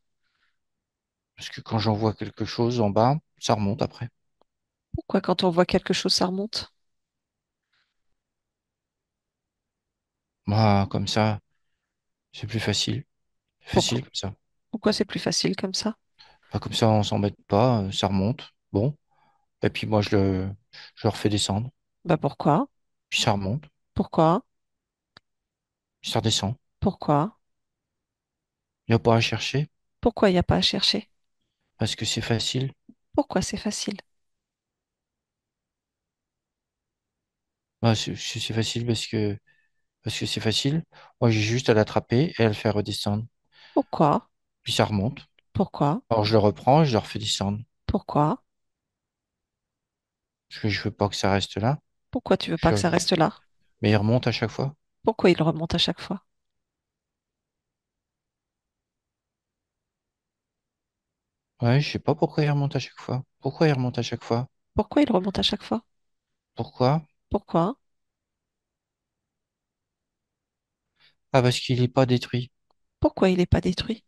Parce que quand j'envoie quelque chose en bas, ça remonte après. Pourquoi quand on voit quelque chose, ça remonte? Moi, comme ça, c'est plus facile. C'est Pourquoi? facile comme ça. Pourquoi c'est plus facile comme ça? Bah, comme ça, on s'embête pas, ça remonte. Bon. Et puis moi, je le refais descendre. Bah pourquoi? Puis ça remonte. Pourquoi? Puis ça redescend. Pourquoi? Il n'y a pas à chercher. Pourquoi il n'y a pas à chercher? Parce que c'est facile. Pourquoi c'est facile? Bah, c'est facile parce que c'est facile. Moi, j'ai juste à l'attraper et à le faire redescendre. Pourquoi? Puis ça remonte. Pourquoi? Alors je le reprends et je le refais descendre. Pourquoi? Parce que je veux pas que ça reste là. Pourquoi tu veux pas que Je- ça reste là? Mais il remonte à chaque fois. Pourquoi il remonte à chaque fois? Ouais, je sais pas pourquoi il remonte à chaque fois. Pourquoi il remonte à chaque fois? Pourquoi il remonte à chaque fois? Pourquoi? Pourquoi? Ah, parce qu'il n'est pas détruit. Pourquoi il n'est pas détruit?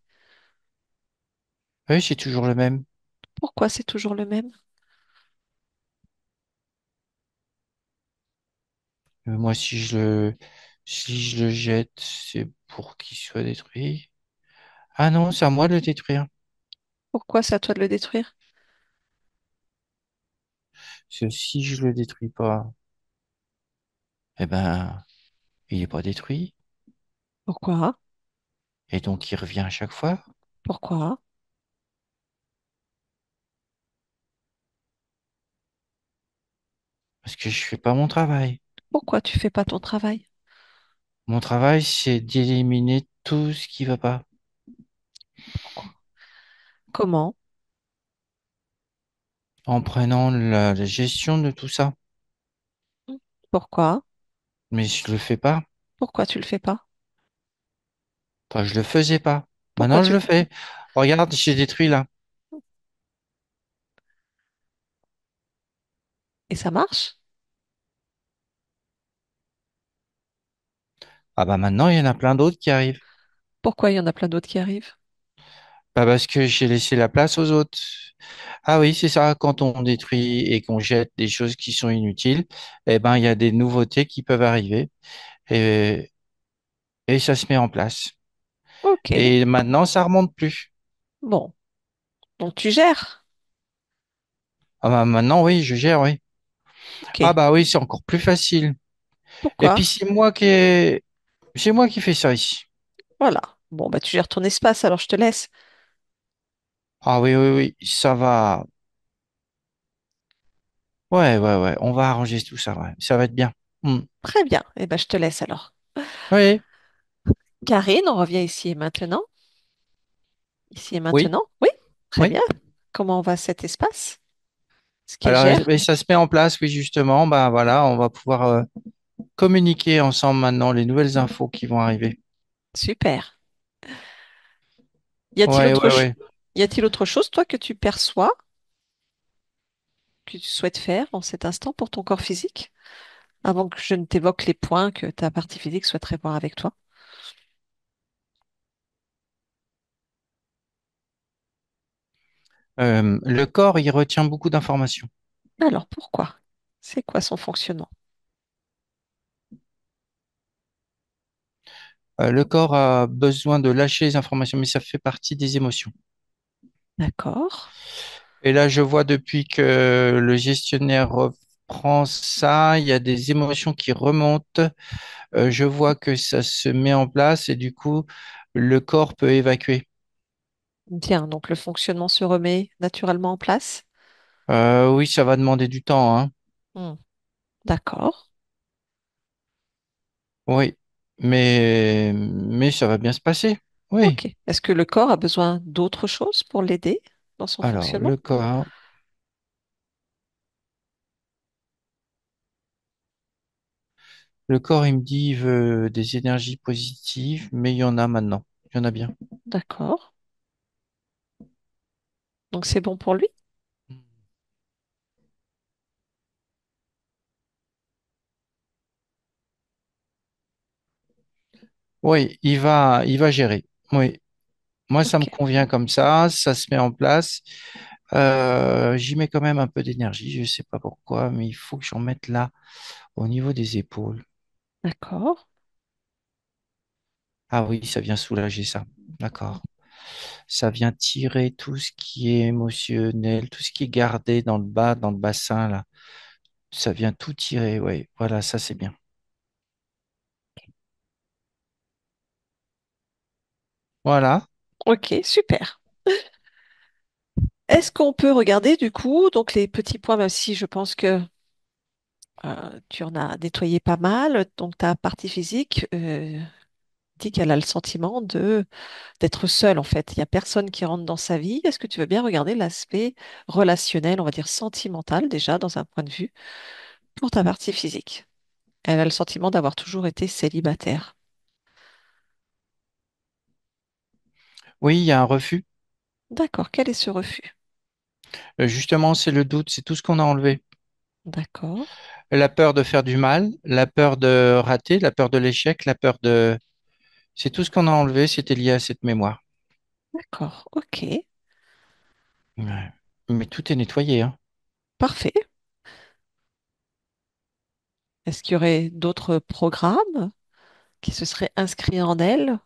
Oui, c'est toujours le même. Pourquoi c'est toujours le même? Moi, si je le jette, c'est pour qu'il soit détruit. Ah non, c'est à moi de le détruire. Pourquoi c'est à toi de le détruire? Parce que si je le détruis pas, eh ben, il est pas détruit. Pourquoi? Et donc, il revient à chaque fois. Pourquoi? Parce que je fais pas mon travail. Pourquoi tu fais pas ton travail? Mon travail, c'est d'éliminer tout ce qui va pas. Pourquoi? Comment? En prenant la gestion de tout ça. Pourquoi? Mais je le fais pas. Pourquoi tu le fais pas? Enfin, je le faisais pas. Pourquoi Maintenant, je tu... le fais. Regarde, j'ai détruit là. Et ça marche? Ah bah maintenant, il y en a plein d'autres qui arrivent. Pourquoi il y en a plein d'autres qui arrivent? Bah parce que j'ai laissé la place aux autres. Ah oui, c'est ça. Quand on détruit et qu'on jette des choses qui sont inutiles, eh ben, il y a des nouveautés qui peuvent arriver et, et ça se met en place. Ok, Et maintenant, ça remonte plus. bon. Donc tu gères. Ah bah maintenant, oui, je gère, oui. Ok. Ah bah oui, c'est encore plus facile. Et Pourquoi? puis c'est moi qui fais ça ici. Voilà. Bon, bah tu gères ton espace, alors je te laisse. Ah oui, oui, oui, ça va. Ouais, ouais, ouais, on va arranger tout ça, ouais. Ça va être bien. Hmm. Très bien. Eh ben je te laisse alors. Oui, Karine, on revient ici et maintenant. Ici et oui, maintenant. Oui, très oui. bien. Comment va cet espace? Est-ce qu'elle Alors, gère? mais ça se met en place, oui, justement. Bah voilà, on va pouvoir communiquer ensemble maintenant les nouvelles infos qui vont arriver. Super. Y a-t-il Ouais, autre, ouais, ouais. y a-t-il autre chose, toi, que tu perçois, que tu souhaites faire en cet instant pour ton corps physique, avant que je ne t'évoque les points que ta partie physique souhaiterait voir avec toi? Le corps, il retient beaucoup d'informations. Alors, pourquoi? C'est quoi son fonctionnement? Le corps a besoin de lâcher les informations, mais ça fait partie des émotions. D'accord. Et là, je vois depuis que le gestionnaire reprend ça, il y a des émotions qui remontent. Je vois que ça se met en place et du coup, le corps peut évacuer. Bien, donc le fonctionnement se remet naturellement en place. Oui, ça va demander du temps, hein. Hmm. D'accord. Oui, mais ça va bien se passer. Oui. Ok. Est-ce que le corps a besoin d'autre chose pour l'aider dans son Alors, fonctionnement? le corps, il me dit, il veut des énergies positives, mais il y en a maintenant. Il y en a bien. D'accord. Donc c'est bon pour lui? Oui, il va gérer. Oui, moi, ça me Ok. convient comme ça se met en place. J'y mets quand même un peu d'énergie, je ne sais pas pourquoi, mais il faut que j'en mette là, au niveau des épaules. D'accord. Ah oui, ça vient soulager ça. D'accord. Ça vient tirer tout ce qui est émotionnel, tout ce qui est gardé dans le bas, dans le bassin, là. Ça vient tout tirer, oui. Voilà, ça c'est bien. Voilà. Ok, super. Est-ce qu'on peut regarder du coup, donc les petits points, même si je pense que tu en as nettoyé pas mal, donc ta partie physique dit qu'elle a le sentiment de d'être seule en fait. Il n'y a personne qui rentre dans sa vie. Est-ce que tu veux bien regarder l'aspect relationnel, on va dire sentimental déjà dans un point de vue pour ta partie physique? Elle a le sentiment d'avoir toujours été célibataire. Oui, il y a un refus. D'accord, quel est ce refus? Justement, c'est le doute, c'est tout ce qu'on a enlevé. D'accord, La peur de faire du mal, la peur de rater, la peur de l'échec, la peur de... C'est tout ce qu'on a enlevé, c'était lié à cette mémoire. d'accord, ok. Ouais. Mais tout est nettoyé, hein. Parfait. Est-ce qu'il y aurait d'autres programmes qui se seraient inscrits en elle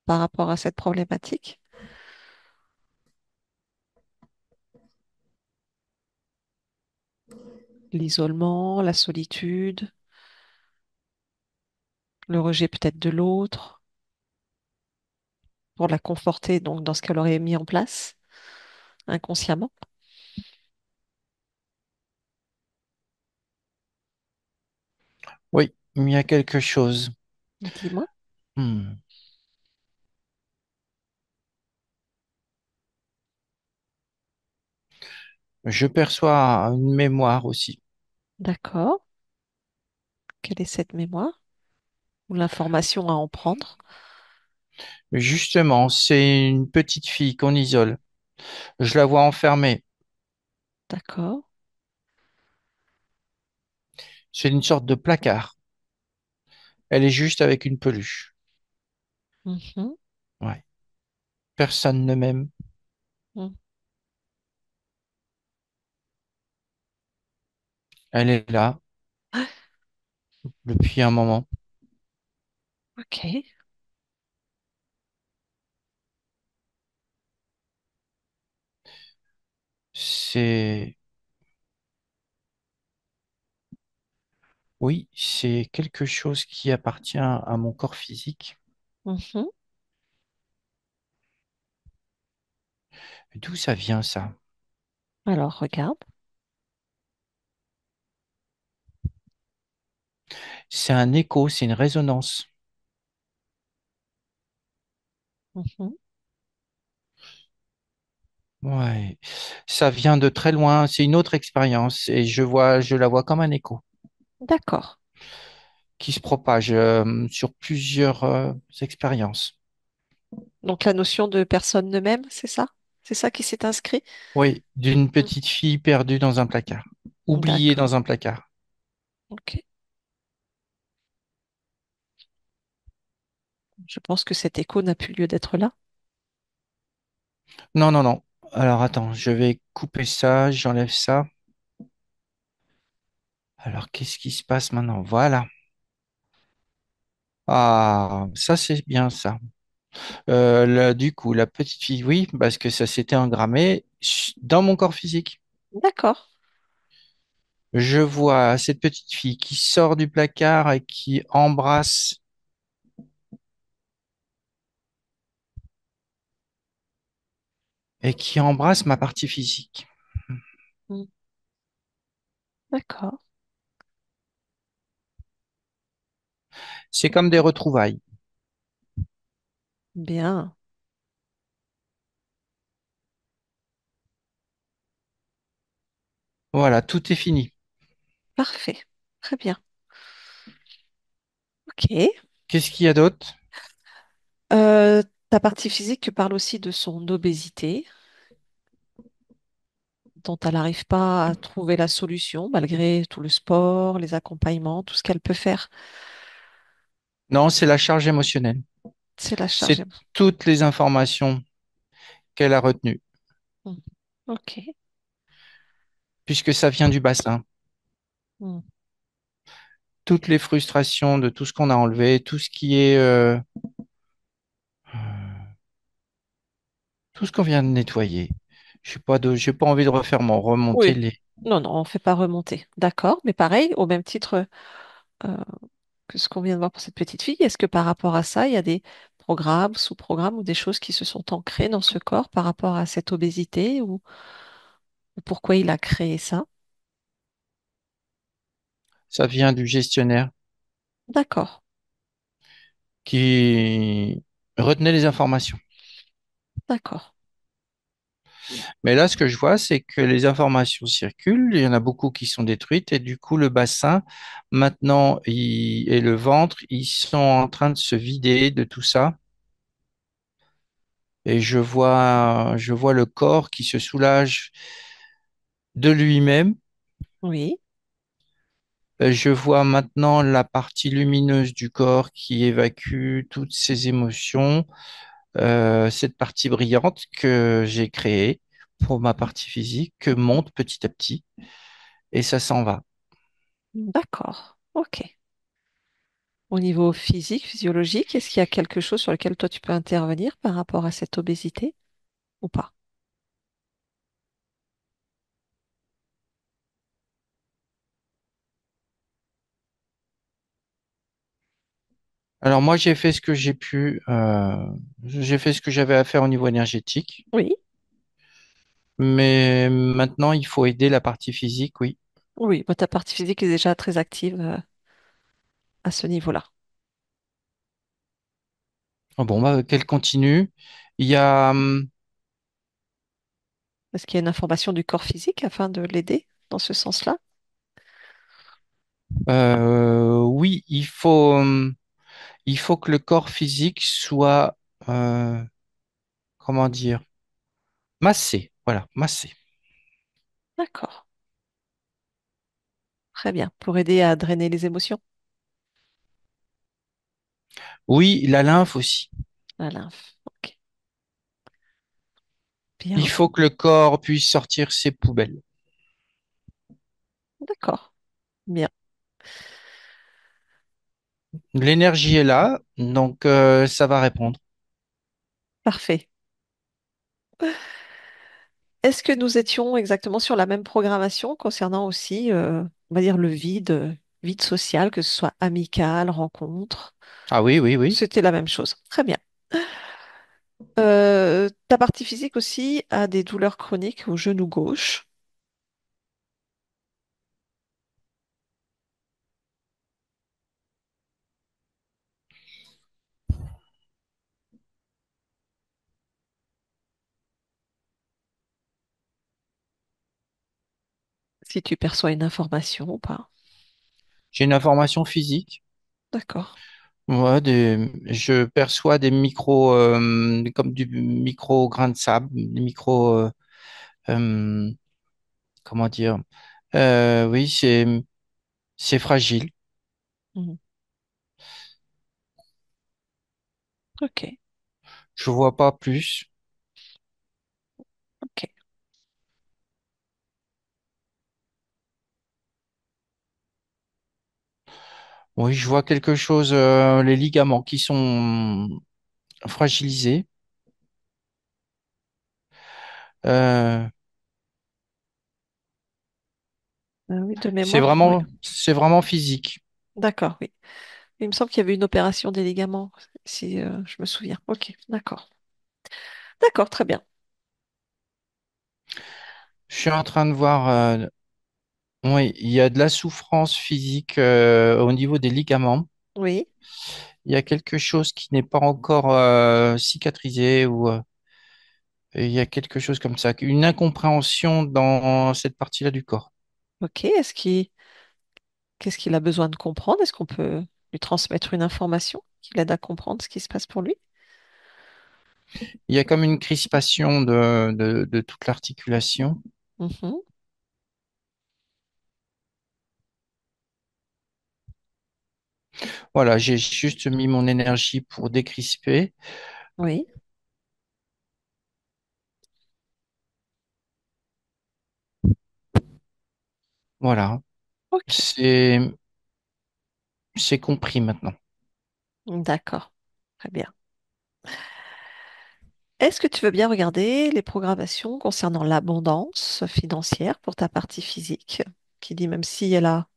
par rapport à cette problématique? L'isolement, la solitude, le rejet peut-être de l'autre, pour la conforter donc dans ce qu'elle aurait mis en place inconsciemment. Oui, il y a quelque chose. Dis-moi. Hmm. Je perçois une mémoire aussi. D'accord. Quelle est cette mémoire ou l'information à en prendre? Justement, c'est une petite fille qu'on isole. Je la vois enfermée. D'accord. C'est une sorte de placard. Elle est juste avec une peluche. Mhm. Ouais. Personne ne m'aime. Mhm. Elle est là depuis un moment. Ok. C'est, oui, c'est quelque chose qui appartient à mon corps physique. Mhm. D'où ça vient ça? Alors, regarde. C'est un écho, c'est une résonance. Mhm. Ouais. Ça vient de très loin. C'est une autre expérience et je la vois comme un écho D'accord. qui se propage sur plusieurs expériences. Donc, la notion de personne ne m'aime, c'est ça? C'est ça qui s'est inscrit? Oui, d'une Mm. petite fille perdue dans un placard, oubliée D'accord. dans un placard. Ok. Je pense que cet écho n'a plus lieu d'être là. Non, non, non. Alors attends, je vais couper ça, j'enlève ça. Alors qu'est-ce qui se passe maintenant? Voilà. Ah, ça c'est bien ça. Du coup, la petite fille, oui, parce que ça s'était engrammé dans mon corps physique. D'accord. Je vois cette petite fille qui sort du placard et qui embrasse ma partie physique. Mm. D'accord. C'est comme des retrouvailles. Bien. Voilà, tout est fini. Parfait. Très bien. Ok. Qu'est-ce qu'il y a d'autre? Ta partie physique parle aussi de son obésité, dont elle n'arrive pas à trouver la solution malgré tout le sport, les accompagnements, tout ce qu'elle peut faire. Non, c'est la charge émotionnelle. C'est la charge. C'est toutes les informations qu'elle a retenues, Mm. Ok. puisque ça vient du bassin. Mm. Toutes les frustrations de tout ce qu'on a enlevé, tout ce qu'on vient de nettoyer. J'ai pas envie de remonter Oui. les. Non, non, on ne fait pas remonter. D'accord. Mais pareil, au même titre euh, que ce qu'on vient de voir pour cette petite fille, est-ce que par rapport à ça, il y a des programmes, sous-programmes ou des choses qui se sont ancrées dans ce corps par rapport à cette obésité ou pourquoi il a créé ça? Ça vient du gestionnaire D'accord. qui retenait les informations. D'accord. Mais là, ce que je vois, c'est que les informations circulent, il y en a beaucoup qui sont détruites, et du coup, le bassin, maintenant, et le ventre, ils sont en train de se vider de tout ça. Et je vois le corps qui se soulage de lui-même. Oui. Je vois maintenant la partie lumineuse du corps qui évacue toutes ces émotions, cette partie brillante que j'ai créée pour ma partie physique monte petit à petit et ça s'en va. D'accord. Ok. Au niveau physique, physiologique, est-ce qu'il y a quelque chose sur lequel toi tu peux intervenir par rapport à cette obésité ou pas? Alors moi, j'ai fait ce que j'ai pu, j'ai fait ce que j'avais à faire au niveau énergétique, Oui, mais maintenant, il faut aider la partie physique, oui. oui, bah, ta partie physique est déjà très active à ce niveau-là. Ah bon, bah, qu'elle continue. Il y a, Est-ce qu'il y a une information du corps physique afin de l'aider dans ce sens-là? oui, il faut que le corps physique soit, euh, comment dire, massé. Voilà, massé. D'accord, très bien. Pour aider à drainer les émotions, Oui, la lymphe aussi. la lymphe. Ok, Il bien, faut que le corps puisse sortir ses poubelles. d'accord, bien, L'énergie est là, donc ça va répondre. parfait. Est-ce que nous étions exactement sur la même programmation concernant aussi, on va dire, le vide, vide social, que ce soit amical, rencontre? Ah oui, oui, oui. C'était la même chose. Très bien. Ta partie physique aussi a des douleurs chroniques au genou gauche. Si tu perçois une information ou pas. J'ai une information physique. D'accord. Ouais, je perçois des micros, comme du micro grain de sable, des micros, euh, comment dire? Oui, c'est fragile. Mhm. Ok, Je vois pas plus. ok. Oui, je vois quelque chose, les ligaments qui sont fragilisés. Euh, Oui, de mémoire, oui. c'est vraiment physique. D'accord, oui. Il me semble qu'il y avait une opération des ligaments, si je me souviens. Ok, d'accord. D'accord, très bien. Je suis en train de voir, oui, il y a de la souffrance physique, au niveau des ligaments. Oui, Il y a quelque chose qui n'est pas encore, cicatrisé ou, il y a quelque chose comme ça, une incompréhension dans cette partie-là du corps. ok. Qu'est-ce qu'il a besoin de comprendre? Est-ce qu'on peut lui transmettre une information qui l'aide à comprendre ce qui se passe pour lui? Il y a comme une crispation de toute l'articulation. Mhm. Voilà, j'ai juste mis mon énergie pour décrisper. Oui, Voilà, ok. c'est c'est compris maintenant. D'accord. Très bien. Est-ce que tu veux bien regarder les programmations concernant l'abondance financière pour ta partie physique, qui dit même si elle a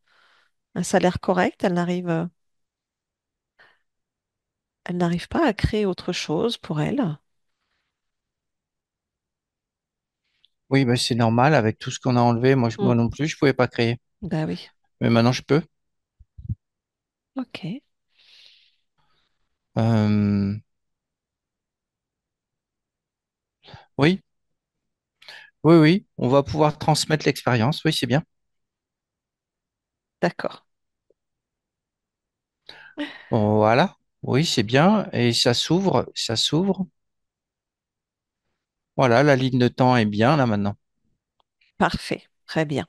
un salaire correct, elle n'arrive pas à créer autre chose pour elle. Oui, bah, c'est normal avec tout ce qu'on a enlevé. Moi Mm. non plus, je pouvais pas créer. Ben oui. Mais maintenant, je peux. Ok. Euh, oui, oui, oui, on va pouvoir transmettre l'expérience. Oui, c'est bien. D'accord. Bon, voilà. Oui, c'est bien. Et ça s'ouvre, ça s'ouvre. Voilà, la ligne de temps est bien là maintenant. Parfait. Très bien.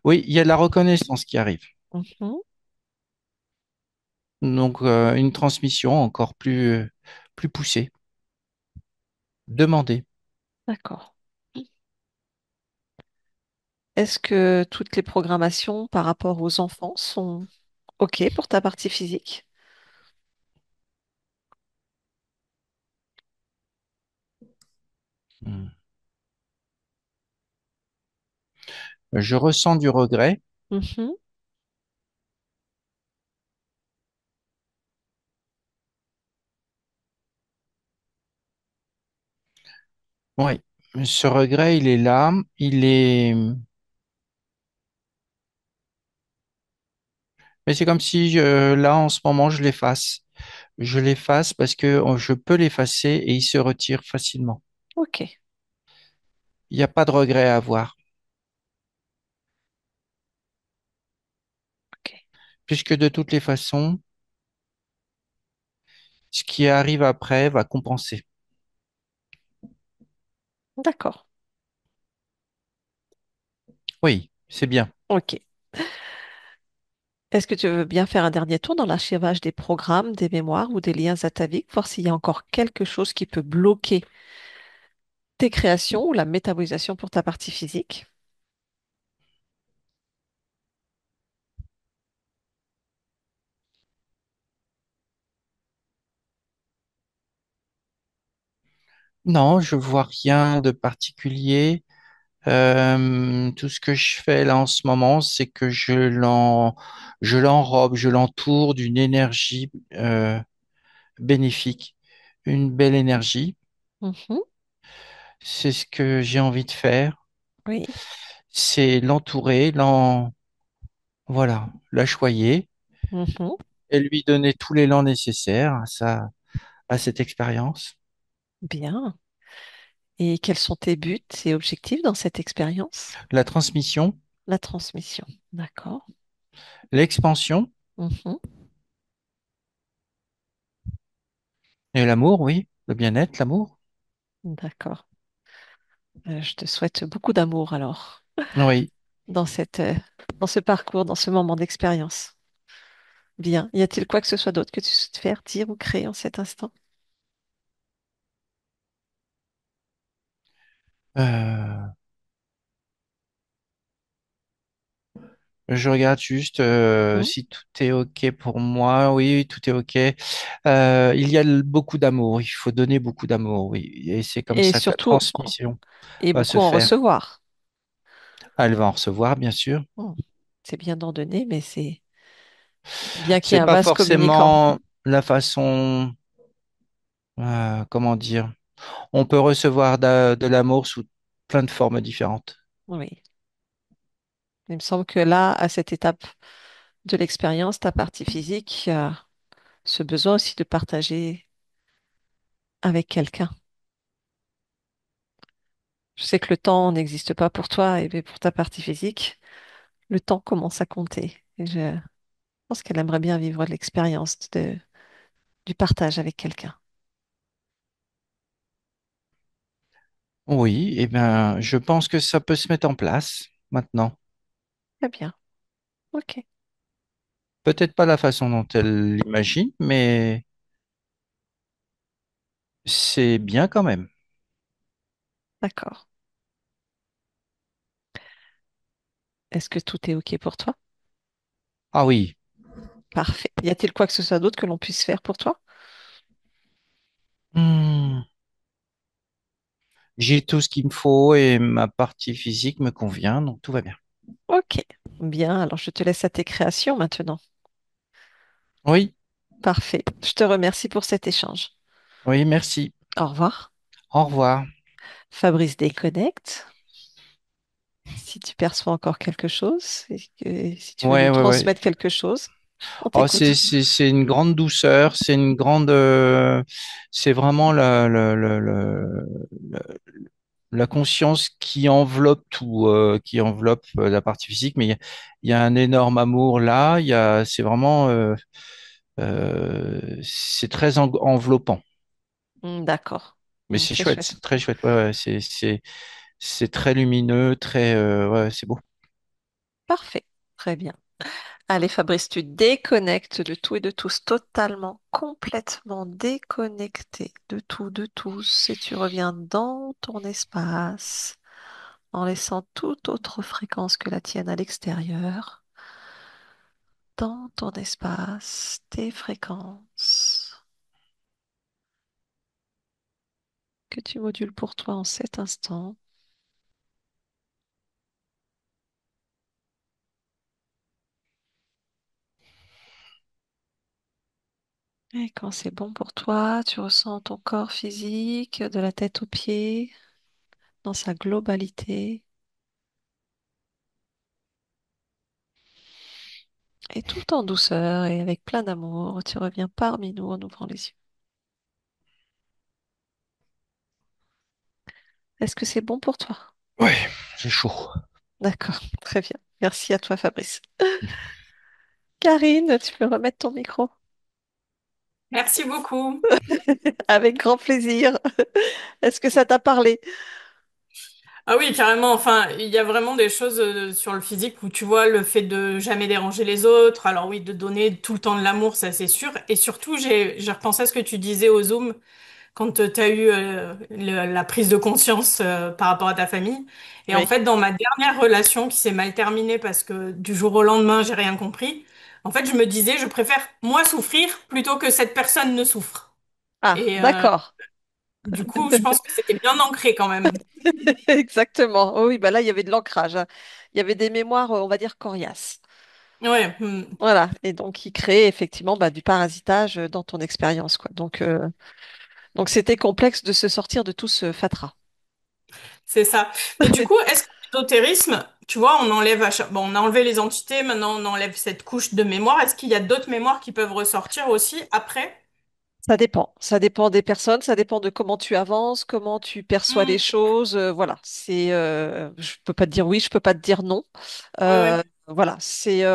Oui, il y a de la reconnaissance qui arrive. Mhm. Donc, une transmission encore plus, plus poussée. Demander. D'accord. Est-ce que toutes les programmations par rapport aux enfants sont OK pour ta partie physique? Hmm. Je ressens du regret. Mhm. Oui, ce regret, il est là. Mais c'est comme si là, en ce moment, je l'efface. Je l'efface parce que je peux l'effacer et il se retire facilement. OK. Il n'y a pas de regret à avoir, OK. puisque de toutes les façons, ce qui arrive après va compenser. D'accord. Oui, c'est bien. OK. Est-ce que tu veux bien faire un dernier tour dans l'archivage des programmes, des mémoires ou des liens ataviques, voir s'il y a encore quelque chose qui peut bloquer tes créations ou la métabolisation pour ta partie physique? Non, je vois rien de particulier. Tout ce que je fais là en ce moment, c'est que je l'enrobe, je l'entoure d'une énergie bénéfique, une belle énergie. Mhm. C'est ce que j'ai envie de faire. Oui. C'est l'entourer, voilà, la choyer Mhm. et lui donner tout l'élan nécessaire à cette expérience. Bien. Et quels sont tes buts et objectifs dans cette expérience? La transmission, La transmission. D'accord. l'expansion Mhm. et l'amour, oui, le bien-être, l'amour. D'accord. Je te souhaite beaucoup d'amour alors Oui. dans dans ce parcours, dans ce moment d'expérience. Bien. Y a-t-il quoi que ce soit d'autre que tu souhaites faire, dire ou créer en cet instant? Euh, je regarde juste Hmm. si tout est OK pour moi. Oui, oui, tout est OK. Il y a beaucoup d'amour. Il faut donner beaucoup d'amour, oui. Et c'est comme Et ça que la surtout, transmission et va beaucoup se en faire. recevoir. Ah, elle va en recevoir, bien sûr. Hmm. C'est bien d'en donner, mais c'est bien qu'il y C'est ait un pas vase communicant. forcément la façon, comment dire. On peut recevoir de l'amour sous plein de formes différentes. Oui. Il me semble que là, à cette étape de l'expérience, ta partie physique a ce besoin aussi de partager avec quelqu'un. Je sais que le temps n'existe pas pour toi et pour ta partie physique. Le temps commence à compter. Et je pense qu'elle aimerait bien vivre l'expérience du partage avec quelqu'un. Oui, eh bien, je pense que ça peut se mettre en place maintenant. Très bien. Ok. Peut-être pas la façon dont elle l'imagine, mais c'est bien quand même. D'accord. Est-ce que tout est ok pour toi? Ah oui. Parfait. Y a-t-il quoi que ce soit d'autre que l'on puisse faire pour toi? Hmm. J'ai tout ce qu'il me faut et ma partie physique me convient, donc tout va bien. Ok. Bien. Alors, je te laisse à tes créations maintenant. Oui, Parfait. Je te remercie pour cet échange. oui, merci. Au revoir. Au revoir. Fabrice déconnecte. Si tu perçois encore quelque chose, et si tu veux nous Ouais, ouais, ouais. transmettre quelque chose, on Oh, t'écoute. c'est une grande douceur, c'est une grande, c'est vraiment la conscience qui enveloppe tout, qui enveloppe la partie physique, mais il y a un énorme amour là, c'est vraiment, c'est très enveloppant. D'accord. Mais c'est C'est chouette, chouette. c'est très chouette. Ouais, ouais, c'est très lumineux, très, ouais, c'est beau. Parfait. Très bien. Allez, Fabrice, tu déconnectes de tout et de tous, totalement, complètement déconnecté de tout, de tous, et tu reviens dans ton espace en laissant toute autre fréquence que la tienne à l'extérieur, dans ton espace, tes fréquences que tu modules pour toi en cet instant. Et quand c'est bon pour toi, tu ressens ton corps physique de la tête aux pieds dans sa globalité. Et tout en douceur et avec plein d'amour, tu reviens parmi nous en ouvrant les yeux. Est-ce que c'est bon pour toi? Ouais, c'est chaud. D'accord, très bien. Merci à toi, Fabrice. Karine, tu peux remettre ton micro? Merci beaucoup. Avec grand plaisir. Est-ce que ça t'a parlé? Ah oui, carrément. Enfin, il y a vraiment des choses sur le physique où tu vois le fait de jamais déranger les autres. Alors oui, de donner tout le temps de l'amour, ça c'est sûr. Et surtout, j'ai repensé à ce que tu disais au Zoom quand tu as eu la prise de conscience par rapport à ta famille. Et en Oui. fait, dans ma dernière relation qui s'est mal terminée parce que du jour au lendemain, j'ai rien compris. En fait, je me disais, je préfère moi souffrir plutôt que cette personne ne souffre. Ah, Et d'accord. du coup, je pense que c'était bien ancré quand même. Exactement. Oh oui, bah là, il y avait de l'ancrage, hein. Il y avait des mémoires, on va dire, coriaces. Ouais. Voilà. Et donc, qui créait effectivement bah, du parasitage dans ton expérience, quoi. Donc c'était complexe de se sortir de tout ce fatras. C'est ça. Mais du coup, est-ce que l'ésotérisme, tu vois, on enlève bon, on a enlevé les entités, maintenant on enlève cette couche de mémoire. Est-ce qu'il y a d'autres mémoires qui peuvent ressortir aussi après? Ça dépend. Ça dépend des personnes, ça dépend de comment tu avances, comment tu perçois les Hmm. choses. Voilà. Je peux pas te dire oui, je peux pas te dire non. Oui, oui. Voilà.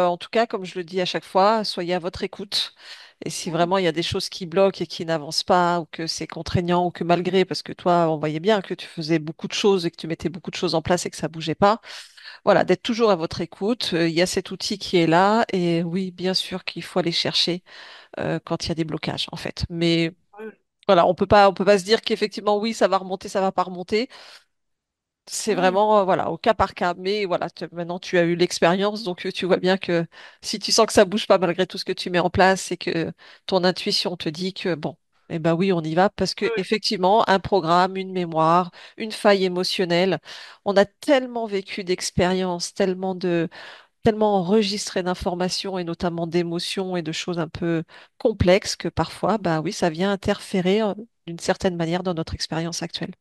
En tout cas, comme je le dis à chaque fois, soyez à votre écoute. Et si Hmm. vraiment il y a des choses qui bloquent et qui n'avancent pas, ou que c'est contraignant, ou que malgré, parce que toi, on voyait bien que tu faisais beaucoup de choses et que tu mettais beaucoup de choses en place et que ça bougeait pas, voilà, d'être toujours à votre écoute. Il y a cet outil qui est là. Et oui, bien sûr qu'il faut aller chercher quand il y a des blocages, en fait. Mais Oui, voilà, on peut pas se dire qu'effectivement, oui, ça va remonter, ça va pas remonter. C'est oui. vraiment, voilà, au cas par cas. Mais voilà, maintenant, tu as eu l'expérience, donc tu vois bien que si tu sens que ça bouge pas malgré tout ce que tu mets en place et que ton intuition te dit que bon, eh ben oui, on y va parce que Oui, oui. effectivement, un programme, une mémoire, une faille émotionnelle, on a tellement vécu d'expériences, tellement enregistré d'informations et notamment d'émotions et de choses un peu complexes que parfois, bah oui, ça vient interférer d'une certaine manière dans notre expérience actuelle.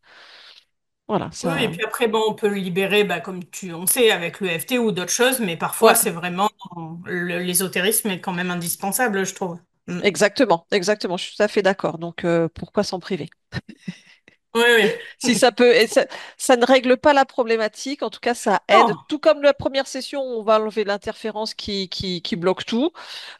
Voilà, Oui, oui. Et ça. puis après, bon, on peut le libérer, bah, comme on sait, avec l'EFT ou d'autres choses, mais parfois Ouais, c'est vraiment l'ésotérisme est quand même indispensable, je trouve. Hmm. exactement, exactement. Je suis tout à fait d'accord. Donc, pourquoi s'en priver? Oui, Si oui. ça peut, ça ne règle pas la problématique. En tout cas, ça aide. Non. Tout comme la première session, où on va enlever l'interférence qui bloque tout.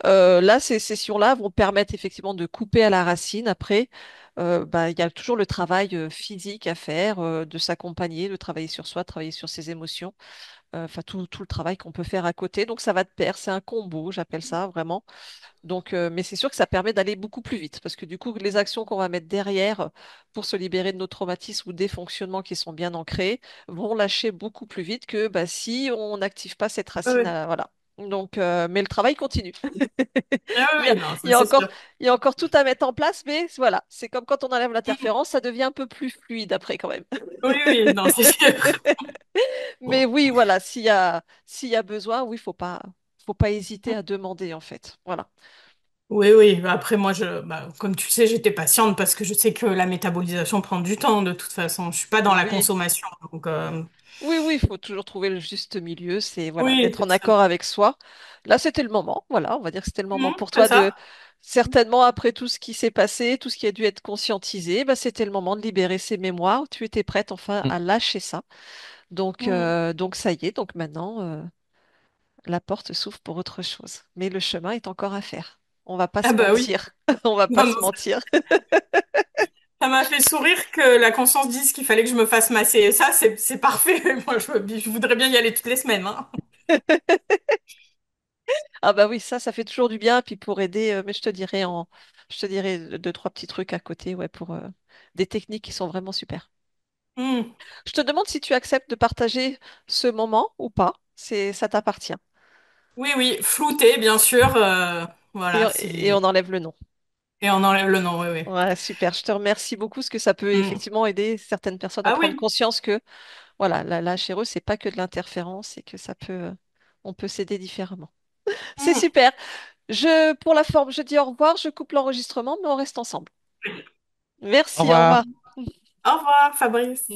Là, ces sessions-là vont permettre effectivement de couper à la racine. Après, bah, il y a toujours le travail physique à faire, de s'accompagner, de travailler sur soi, de travailler sur ses émotions. Enfin, tout le travail qu'on peut faire à côté. Donc, ça va de pair. C'est un combo, j'appelle ça vraiment. Donc, mais c'est sûr que ça permet d'aller beaucoup plus vite parce que du coup, les actions qu'on va mettre derrière pour se libérer de nos traumatismes ou des fonctionnements qui sont bien ancrés vont lâcher beaucoup plus vite que bah, si on n'active pas cette Oui, racine. oui. Voilà. Donc, mais le travail continue. Ah Il y oui, a, oui, non, il ça y a c'est encore, sûr. il y a encore tout à mettre en place, mais voilà, c'est comme quand on enlève Hmm. l'interférence, ça devient un peu plus fluide après quand même. Oui, oui, non, c'est sûr. Mais oui, voilà, s'il y a besoin, oui, faut pas hésiter à demander en fait. Voilà. Oui, oui. Après, moi, comme tu sais, j'étais patiente parce que je sais que la métabolisation prend du temps de toute façon. Je suis pas dans la Oui. consommation. Donc, Oui, oui, il faut toujours trouver le juste milieu, c'est voilà, oui, d'être en c'est ça. accord avec soi. Là, c'était le moment, voilà, on va dire que c'était le moment pour C'est toi de, ça. certainement après tout ce qui s'est passé, tout ce qui a dû être conscientisé, bah, c'était le moment de libérer ces mémoires. Tu étais prête enfin Mm. à lâcher ça. Mhm. Donc ça y est, donc maintenant, la porte s'ouvre pour autre chose. Mais le chemin est encore à faire. On va pas Ah se bah oui. mentir. On va pas Non, se non, mentir. ça m'a fait sourire que la conscience dise qu'il fallait que je me fasse masser. Et ça, c'est parfait. Moi, je voudrais bien y aller toutes les semaines, hein. Ah bah oui, ça fait toujours du bien. Puis pour aider, mais je te dirai deux, trois petits trucs à côté, ouais, pour des techniques qui sont vraiment super. Hmm. Je te demande si tu acceptes de partager ce moment ou pas. Ça t'appartient. Oui, oui, flouté, bien sûr. Voilà, Et si... on enlève le nom. Et on enlève le nom, oui, oui. Ouais, super. Je te remercie beaucoup parce que ça peut Hmm. effectivement aider certaines personnes à Ah prendre oui. conscience que, voilà, la chéreux, c'est pas que de l'interférence et que on peut s'aider différemment. C'est Hmm. super. Pour la forme, je dis au revoir, je coupe l'enregistrement, mais on reste ensemble. Au Merci, au revoir. revoir. Au revoir, Fabrice.